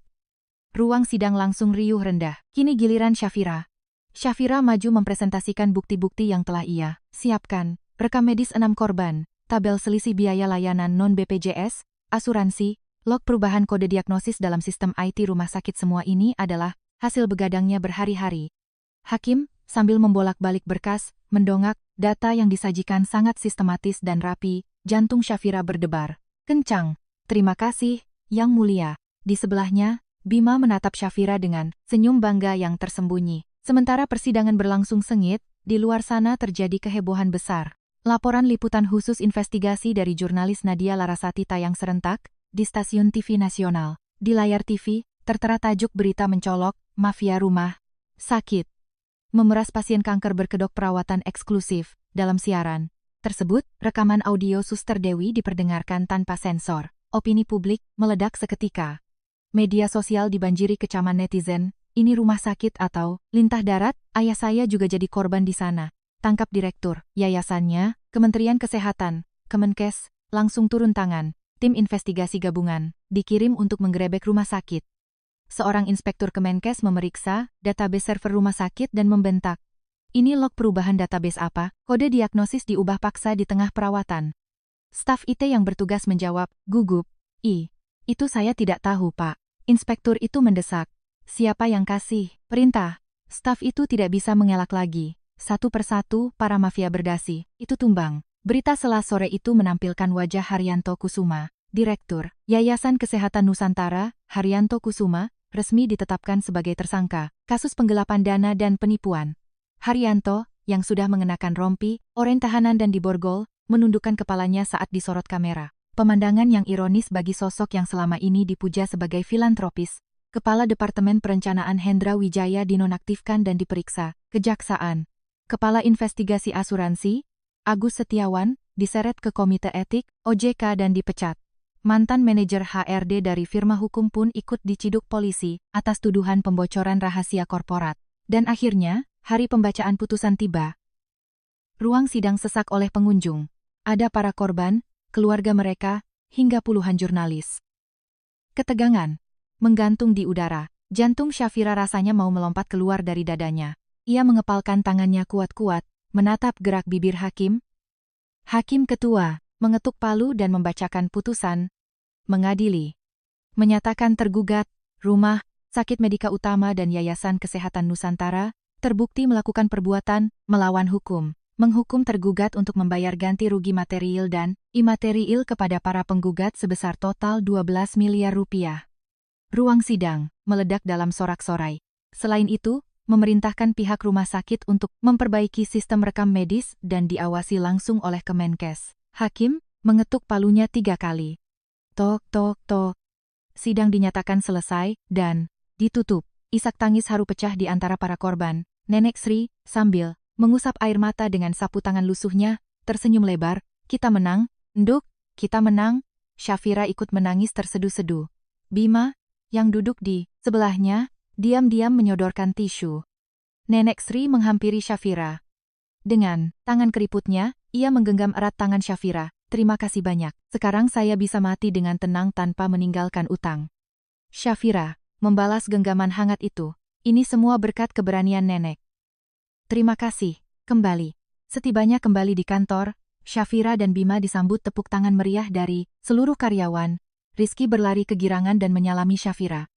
Ruang sidang langsung riuh rendah. Kini giliran Syafira. Syafira maju mempresentasikan bukti-bukti yang telah ia siapkan. Rekam medis 6 korban, tabel selisih biaya layanan non-BPJS, asuransi, log perubahan kode diagnosis dalam sistem IT rumah sakit, semua ini adalah hasil begadangnya berhari-hari. Hakim, sambil membolak-balik berkas, mendongak, data yang disajikan sangat sistematis dan rapi, jantung Syafira berdebar kencang. Terima kasih, Yang Mulia. Di sebelahnya, Bima menatap Syafira dengan senyum bangga yang tersembunyi. Sementara persidangan berlangsung sengit, di luar sana terjadi kehebohan besar. Laporan liputan khusus investigasi dari jurnalis Nadia Larasati tayang serentak di stasiun TV nasional. Di layar TV, tertera tajuk berita mencolok, mafia rumah sakit memeras pasien kanker berkedok perawatan eksklusif. Dalam siaran tersebut, rekaman audio Suster Dewi diperdengarkan tanpa sensor. Opini publik meledak seketika. Media sosial dibanjiri kecaman netizen, ini rumah sakit atau lintah darat, ayah saya juga jadi korban di sana. Tangkap direktur yayasannya, Kementerian Kesehatan, Kemenkes, langsung turun tangan. Tim investigasi gabungan dikirim untuk menggerebek rumah sakit. Seorang inspektur Kemenkes memeriksa database server rumah sakit dan membentak. Ini log perubahan database apa? Kode diagnosis diubah paksa di tengah perawatan. Staf IT yang bertugas menjawab, gugup. Itu saya tidak tahu, Pak. Inspektur itu mendesak. Siapa yang kasih perintah? Staf itu tidak bisa mengelak lagi. Satu persatu, para mafia berdasi itu tumbang. Berita setelah sore itu menampilkan wajah Haryanto Kusuma, Direktur Yayasan Kesehatan Nusantara. Haryanto Kusuma resmi ditetapkan sebagai tersangka kasus penggelapan dana dan penipuan. Haryanto, yang sudah mengenakan rompi, oranye tahanan dan diborgol, menundukkan kepalanya saat disorot kamera. Pemandangan yang ironis bagi sosok yang selama ini dipuja sebagai filantropis. Kepala Departemen Perencanaan Hendra Wijaya dinonaktifkan dan diperiksa. Kejaksaan. Kepala Investigasi Asuransi, Agus Setiawan, diseret ke Komite Etik, OJK dan dipecat. Mantan manajer HRD dari firma hukum pun ikut diciduk polisi atas tuduhan pembocoran rahasia korporat. Dan akhirnya, hari pembacaan putusan tiba. Ruang sidang sesak oleh pengunjung. Ada para korban, keluarga mereka, hingga puluhan jurnalis. Ketegangan menggantung di udara. Jantung Syafira rasanya mau melompat keluar dari dadanya. Ia mengepalkan tangannya kuat-kuat, menatap gerak bibir hakim. Hakim ketua mengetuk palu dan membacakan putusan. Mengadili. Menyatakan tergugat, Rumah Sakit Medika Utama dan Yayasan Kesehatan Nusantara terbukti melakukan perbuatan melawan hukum. Menghukum tergugat untuk membayar ganti rugi material dan imaterial kepada para penggugat sebesar total 12 miliar rupiah. Ruang sidang meledak dalam sorak-sorai. Selain itu, memerintahkan pihak rumah sakit untuk memperbaiki sistem rekam medis dan diawasi langsung oleh Kemenkes. Hakim mengetuk palunya 3 kali. Tok, tok, tok. Sidang dinyatakan selesai dan ditutup. Isak tangis haru pecah di antara para korban. Nenek Sri, sambil mengusap air mata dengan sapu tangan lusuhnya, tersenyum lebar. Kita menang, Nduk, kita menang. Syafira ikut menangis terseduh-seduh. Bima, yang duduk di sebelahnya, diam-diam menyodorkan tisu. Nenek Sri menghampiri Syafira. Dengan tangan keriputnya, ia menggenggam erat tangan Syafira. Terima kasih banyak. Sekarang saya bisa mati dengan tenang tanpa meninggalkan utang. Syafira membalas genggaman hangat itu. Ini semua berkat keberanian nenek. Terima kasih. Kembali. Setibanya kembali di kantor, Syafira dan Bima disambut tepuk tangan meriah dari seluruh karyawan. Rizky berlari kegirangan dan menyalami Syafira.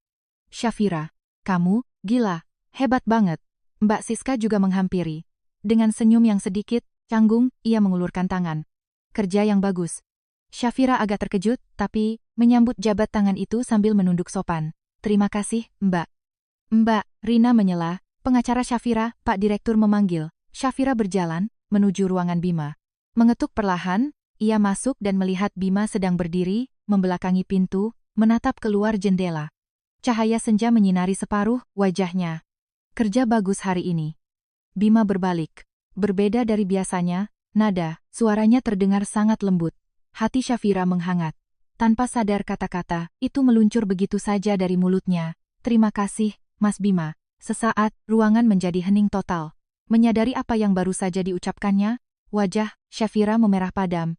Syafira, kamu, gila. Hebat banget. Mbak Siska juga menghampiri. Dengan senyum yang sedikit canggung, ia mengulurkan tangan. Kerja yang bagus. Syafira agak terkejut, tapi menyambut jabat tangan itu sambil menunduk sopan. Terima kasih, Mbak. Mbak, Rina menyela. Pengacara Syafira, Pak Direktur memanggil. Syafira berjalan menuju ruangan Bima. Mengetuk perlahan, ia masuk dan melihat Bima sedang berdiri, membelakangi pintu, menatap keluar jendela. Cahaya senja menyinari separuh wajahnya. Kerja bagus hari ini. Bima berbalik. Berbeda dari biasanya, nada, suaranya terdengar sangat lembut. Hati Syafira menghangat. Tanpa sadar kata-kata, itu meluncur begitu saja dari mulutnya. Terima kasih, Mas Bima. Sesaat, ruangan menjadi hening total. Menyadari apa yang baru saja diucapkannya, wajah Syafira memerah padam.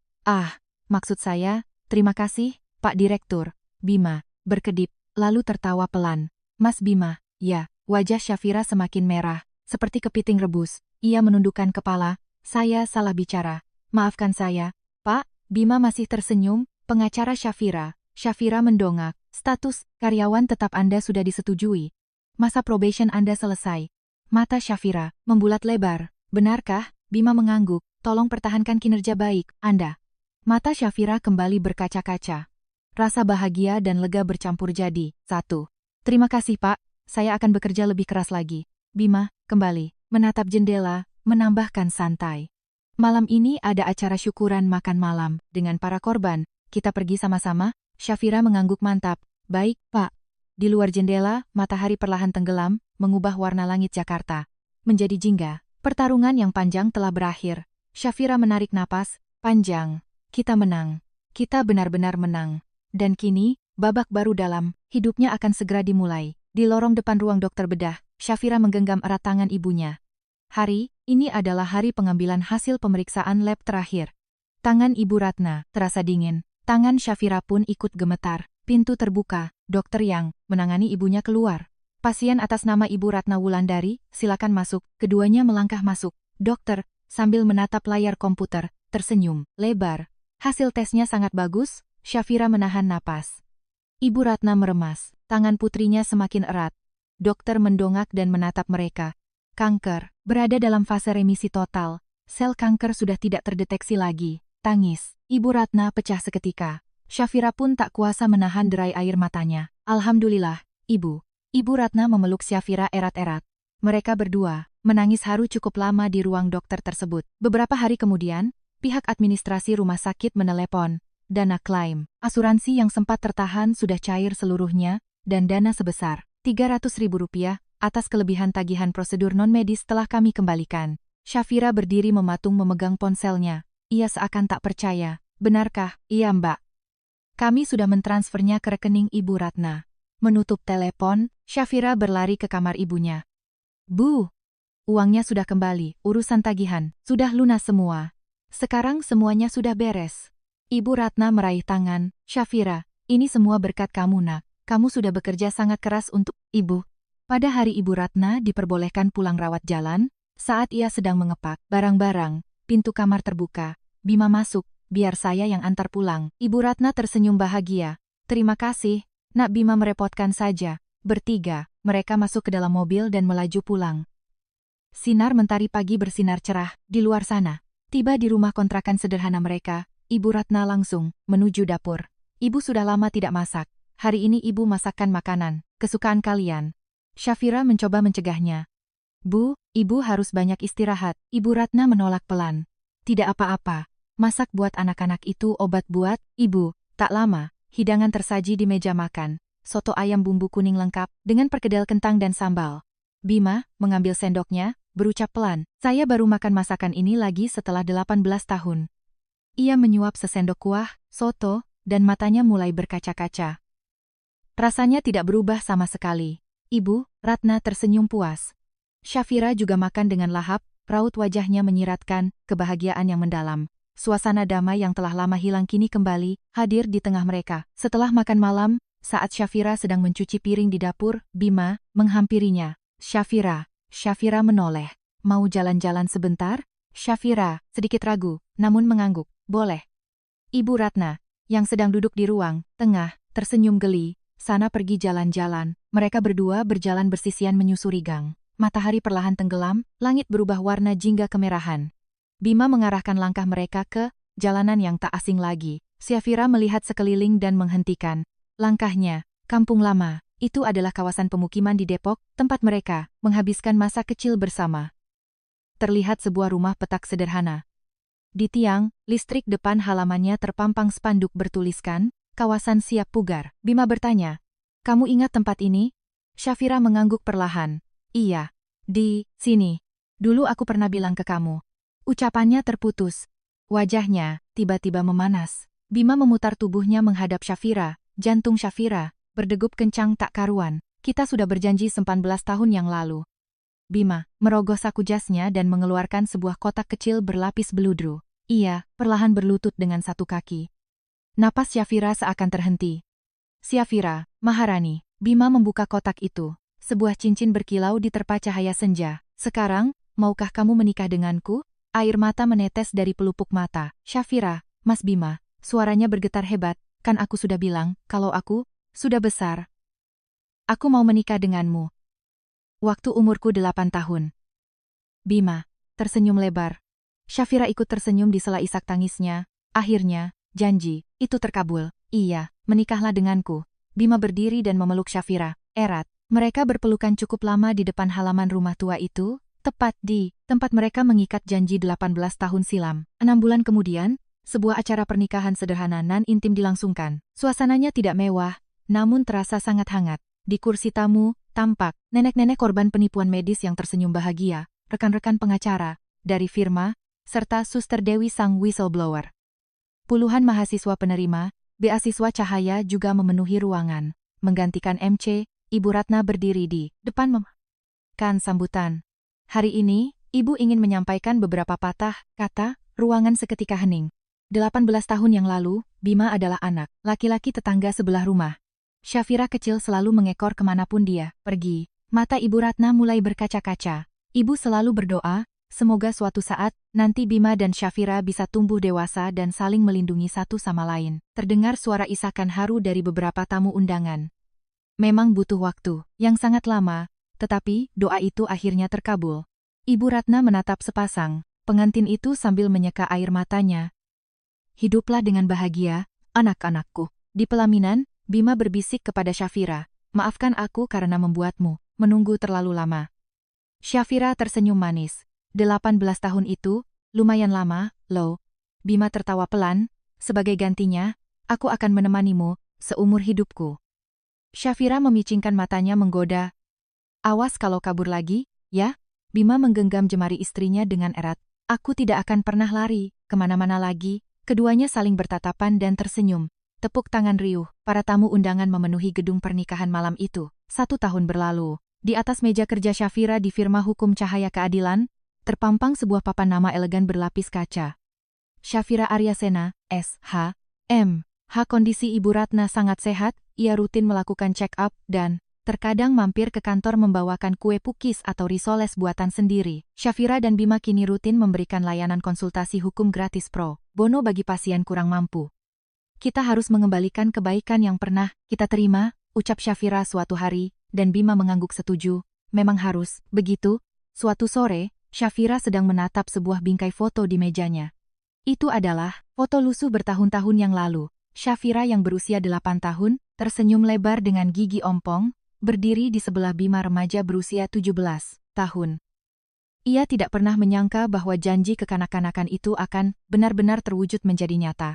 Maksud saya, terima kasih, Pak Direktur. Bima berkedip, lalu tertawa pelan. Mas Bima, ya, wajah Syafira semakin merah, seperti kepiting rebus. Ia menundukkan kepala, saya salah bicara. Maafkan saya, Pak. Bima masih tersenyum, pengacara Syafira. Syafira mendongak, status karyawan tetap Anda sudah disetujui. Masa probation Anda selesai. Mata Syafira membulat lebar. Benarkah? Bima mengangguk, tolong pertahankan kinerja baik, Anda. Mata Syafira kembali berkaca-kaca. Rasa bahagia dan lega bercampur jadi satu. Terima kasih, Pak. Saya akan bekerja lebih keras lagi. Bima kembali menatap jendela, menambahkan santai. Malam ini ada acara syukuran makan malam dengan para korban. Kita pergi sama-sama? Syafira mengangguk mantap. Baik, Pak. Di luar jendela, matahari perlahan tenggelam, mengubah warna langit Jakarta menjadi jingga. Pertarungan yang panjang telah berakhir. Syafira menarik napas panjang. Kita menang. Kita benar-benar menang. Dan kini, babak baru dalam hidupnya akan segera dimulai. Di lorong depan ruang dokter bedah, Syafira menggenggam erat tangan ibunya. Hari ini adalah hari pengambilan hasil pemeriksaan lab terakhir. Tangan Ibu Ratna terasa dingin. Tangan Syafira pun ikut gemetar. Pintu terbuka. Dokter yang menangani ibunya keluar. Pasien atas nama Ibu Ratna Wulandari, silakan masuk. Keduanya melangkah masuk. Dokter, sambil menatap layar komputer, tersenyum lebar. Hasil tesnya sangat bagus. Syafira menahan napas. Ibu Ratna meremas. Tangan putrinya semakin erat. Dokter mendongak dan menatap mereka. Kanker berada dalam fase remisi total. Sel kanker sudah tidak terdeteksi lagi. Tangis Ibu Ratna pecah seketika. Syafira pun tak kuasa menahan derai air matanya. Alhamdulillah, Ibu. Ibu Ratna memeluk Syafira erat-erat. Mereka berdua menangis haru cukup lama di ruang dokter tersebut. Beberapa hari kemudian, pihak administrasi rumah sakit menelepon. Dana klaim asuransi yang sempat tertahan sudah cair seluruhnya, dan dana sebesar Rp300.000 atas kelebihan tagihan prosedur non-medis telah kami kembalikan. Syafira berdiri mematung memegang ponselnya. Ia seakan tak percaya. Benarkah? Iya, Mbak. Kami sudah mentransfernya ke rekening Ibu Ratna. Menutup telepon, Syafira berlari ke kamar ibunya. Bu, uangnya sudah kembali, urusan tagihan sudah lunas semua. Sekarang semuanya sudah beres. Ibu Ratna meraih tangan. Syafira, ini semua berkat kamu, Nak. Kamu sudah bekerja sangat keras untuk Ibu. Pada hari Ibu Ratna diperbolehkan pulang rawat jalan, saat ia sedang mengepak barang-barang, pintu kamar terbuka. Bima masuk, biar saya yang antar pulang. Ibu Ratna tersenyum bahagia. Terima kasih, Nak. Bima merepotkan saja. Bertiga, mereka masuk ke dalam mobil dan melaju pulang. Sinar mentari pagi bersinar cerah di luar sana. Tiba di rumah kontrakan sederhana mereka, Ibu Ratna langsung menuju dapur. Ibu sudah lama tidak masak. Hari ini Ibu masakkan makanan kesukaan kalian. Syafira mencoba mencegahnya. Bu, Ibu harus banyak istirahat. Ibu Ratna menolak pelan. Tidak apa-apa. Masak buat anak-anak itu obat buat Ibu. Tak lama, hidangan tersaji di meja makan. Soto ayam bumbu kuning lengkap dengan perkedel kentang dan sambal. Bima mengambil sendoknya, berucap pelan. Saya baru makan masakan ini lagi setelah 18 tahun. Ia menyuap sesendok kuah, soto, dan matanya mulai berkaca-kaca. Rasanya tidak berubah sama sekali. Ibu Ratna tersenyum puas. Syafira juga makan dengan lahap, raut wajahnya menyiratkan kebahagiaan yang mendalam. Suasana damai yang telah lama hilang kini kembali hadir di tengah mereka. Setelah makan malam, saat Syafira sedang mencuci piring di dapur, Bima menghampirinya. Syafira menoleh. Mau jalan-jalan sebentar? Syafira sedikit ragu, namun mengangguk. Boleh. Ibu Ratna, yang sedang duduk di ruang tengah, tersenyum geli. Sana pergi jalan-jalan. Mereka berdua berjalan bersisian menyusuri gang. matahari perlahan tenggelam, langit berubah warna jingga kemerahan. Bima mengarahkan langkah mereka ke jalanan yang tak asing lagi. Syafira melihat sekeliling dan menghentikan langkahnya. Kampung Lama, itu adalah kawasan pemukiman di Depok, tempat mereka menghabiskan masa kecil bersama. Terlihat sebuah rumah petak sederhana. Di tiang listrik depan halamannya terpampang spanduk bertuliskan, kawasan siap pugar. Bima bertanya, "Kamu ingat tempat ini?" Syafira mengangguk perlahan. "Iya, di sini. Dulu aku pernah bilang ke kamu." Ucapannya terputus. Wajahnya tiba-tiba memanas. Bima memutar tubuhnya menghadap Syafira. Jantung Syafira berdegup kencang tak karuan. "Kita sudah berjanji 18 tahun yang lalu." Bima merogoh saku jasnya dan mengeluarkan sebuah kotak kecil berlapis beludru. Ia perlahan berlutut dengan satu kaki. Napas Syafira seakan terhenti. "Syafira, Maharani." Bima membuka kotak itu. Sebuah cincin berkilau diterpa cahaya senja. "Sekarang, maukah kamu menikah denganku?" Air mata menetes dari pelupuk mata. "Syafira, Mas Bima." Suaranya bergetar hebat. "Kan aku sudah bilang, kalau aku sudah besar. Aku mau menikah denganmu. Waktu umurku 8 tahun. Bima tersenyum lebar. Syafira ikut tersenyum di sela isak tangisnya. Akhirnya, janji itu terkabul. "Iya, menikahlah denganku." Bima berdiri dan memeluk Syafira erat. Mereka berpelukan cukup lama di depan halaman rumah tua itu, tepat di tempat mereka mengikat janji 18 tahun silam. 6 bulan kemudian, sebuah acara pernikahan sederhana nan intim dilangsungkan. Suasananya tidak mewah, namun terasa sangat hangat. Di kursi tamu, tampak nenek-nenek korban penipuan medis yang tersenyum bahagia, rekan-rekan pengacara dari firma, serta Suster Dewi sang whistleblower. Puluhan mahasiswa penerima beasiswa cahaya juga memenuhi ruangan. Menggantikan MC, Ibu Ratna berdiri di depan memberikan sambutan. Hari ini, Ibu ingin menyampaikan beberapa patah kata. Ruangan seketika hening. 18 tahun yang lalu, Bima adalah anak laki-laki tetangga sebelah rumah. Syafira kecil selalu mengekor kemanapun dia pergi. Mata Ibu Ratna mulai berkaca-kaca. Ibu selalu berdoa, semoga suatu saat, nanti Bima dan Syafira bisa tumbuh dewasa dan saling melindungi satu sama lain. Terdengar suara isakan haru dari beberapa tamu undangan. Memang butuh waktu yang sangat lama, tetapi doa itu akhirnya terkabul. Ibu Ratna menatap sepasang pengantin itu sambil menyeka air matanya. "Hiduplah dengan bahagia, anak-anakku." Di pelaminan, Bima berbisik kepada Syafira, "Maafkan aku karena membuatmu menunggu terlalu lama." Syafira tersenyum manis. 18 tahun itu, lumayan lama, loh. Bima tertawa pelan, "Sebagai gantinya, aku akan menemanimu seumur hidupku." Syafira memicingkan matanya menggoda. "Awas kalau kabur lagi, ya?" Bima menggenggam jemari istrinya dengan erat. "Aku tidak akan pernah lari kemana-mana lagi." Keduanya saling bertatapan dan tersenyum. Tepuk tangan riuh, para tamu undangan memenuhi gedung pernikahan malam itu. 1 tahun berlalu. Di atas meja kerja Syafira di firma hukum Cahaya Keadilan, terpampang sebuah papan nama elegan berlapis kaca. Syafira Aryasena, S.H. M. Kondisi Ibu Ratna sangat sehat, ia rutin melakukan check-up dan terkadang mampir ke kantor membawakan kue pukis atau risoles buatan sendiri. Syafira dan Bima kini rutin memberikan layanan konsultasi hukum gratis pro bono bagi pasien kurang mampu. "Kita harus mengembalikan kebaikan yang pernah kita terima," ucap Syafira suatu hari, dan Bima mengangguk setuju. "Memang harus begitu." Suatu sore, Syafira sedang menatap sebuah bingkai foto di mejanya. Itu adalah foto lusuh bertahun-tahun yang lalu. Syafira yang berusia 8 tahun, tersenyum lebar dengan gigi ompong, berdiri di sebelah Bima remaja berusia 17 tahun. Ia tidak pernah menyangka bahwa janji kekanak-kanakan itu akan benar-benar terwujud menjadi nyata.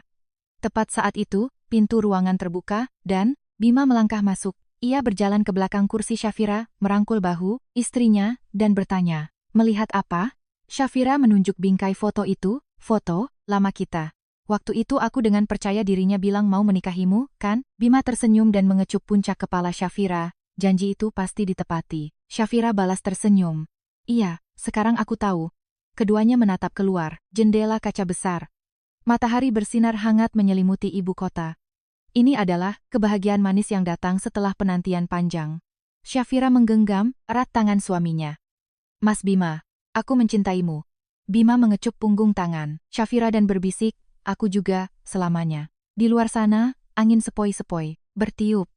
Tepat saat itu, pintu ruangan terbuka, dan Bima melangkah masuk. Ia berjalan ke belakang kursi Syafira, merangkul bahu istrinya, dan bertanya, "Melihat apa?" Syafira menunjuk bingkai foto itu. "Foto lama kita. Waktu itu aku dengan percaya dirinya bilang mau menikahimu, kan?" Bima tersenyum dan mengecup puncak kepala Syafira. Janji itu pasti ditepati. Syafira balas tersenyum. "Iya, sekarang aku tahu." Keduanya menatap keluar, jendela kaca besar. Matahari bersinar hangat menyelimuti ibu kota. Ini adalah kebahagiaan manis yang datang setelah penantian panjang. Syafira menggenggam erat tangan suaminya. "Mas Bima, aku mencintaimu." Bima mengecup punggung tangan Syafira dan berbisik, "Aku juga, selamanya." Di luar sana, angin sepoi-sepoi bertiup.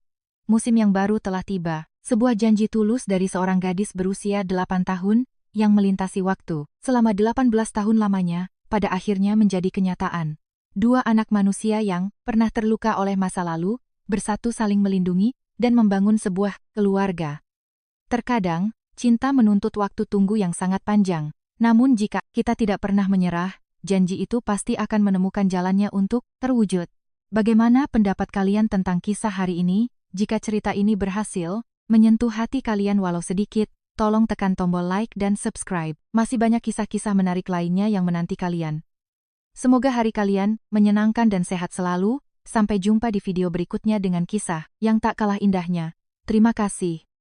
Musim yang baru telah tiba. Sebuah janji tulus dari seorang gadis berusia 8 tahun yang melintasi waktu selama 18 tahun lamanya, pada akhirnya menjadi kenyataan. Dua anak manusia yang pernah terluka oleh masa lalu, bersatu saling melindungi dan membangun sebuah keluarga. Terkadang, cinta menuntut waktu tunggu yang sangat panjang. Namun jika kita tidak pernah menyerah, janji itu pasti akan menemukan jalannya untuk terwujud. Bagaimana pendapat kalian tentang kisah hari ini? Jika cerita ini berhasil menyentuh hati kalian walau sedikit, tolong tekan tombol like dan subscribe. Masih banyak kisah-kisah menarik lainnya yang menanti kalian. Semoga hari kalian menyenangkan dan sehat selalu. Sampai jumpa di video berikutnya dengan kisah yang tak kalah indahnya. Terima kasih.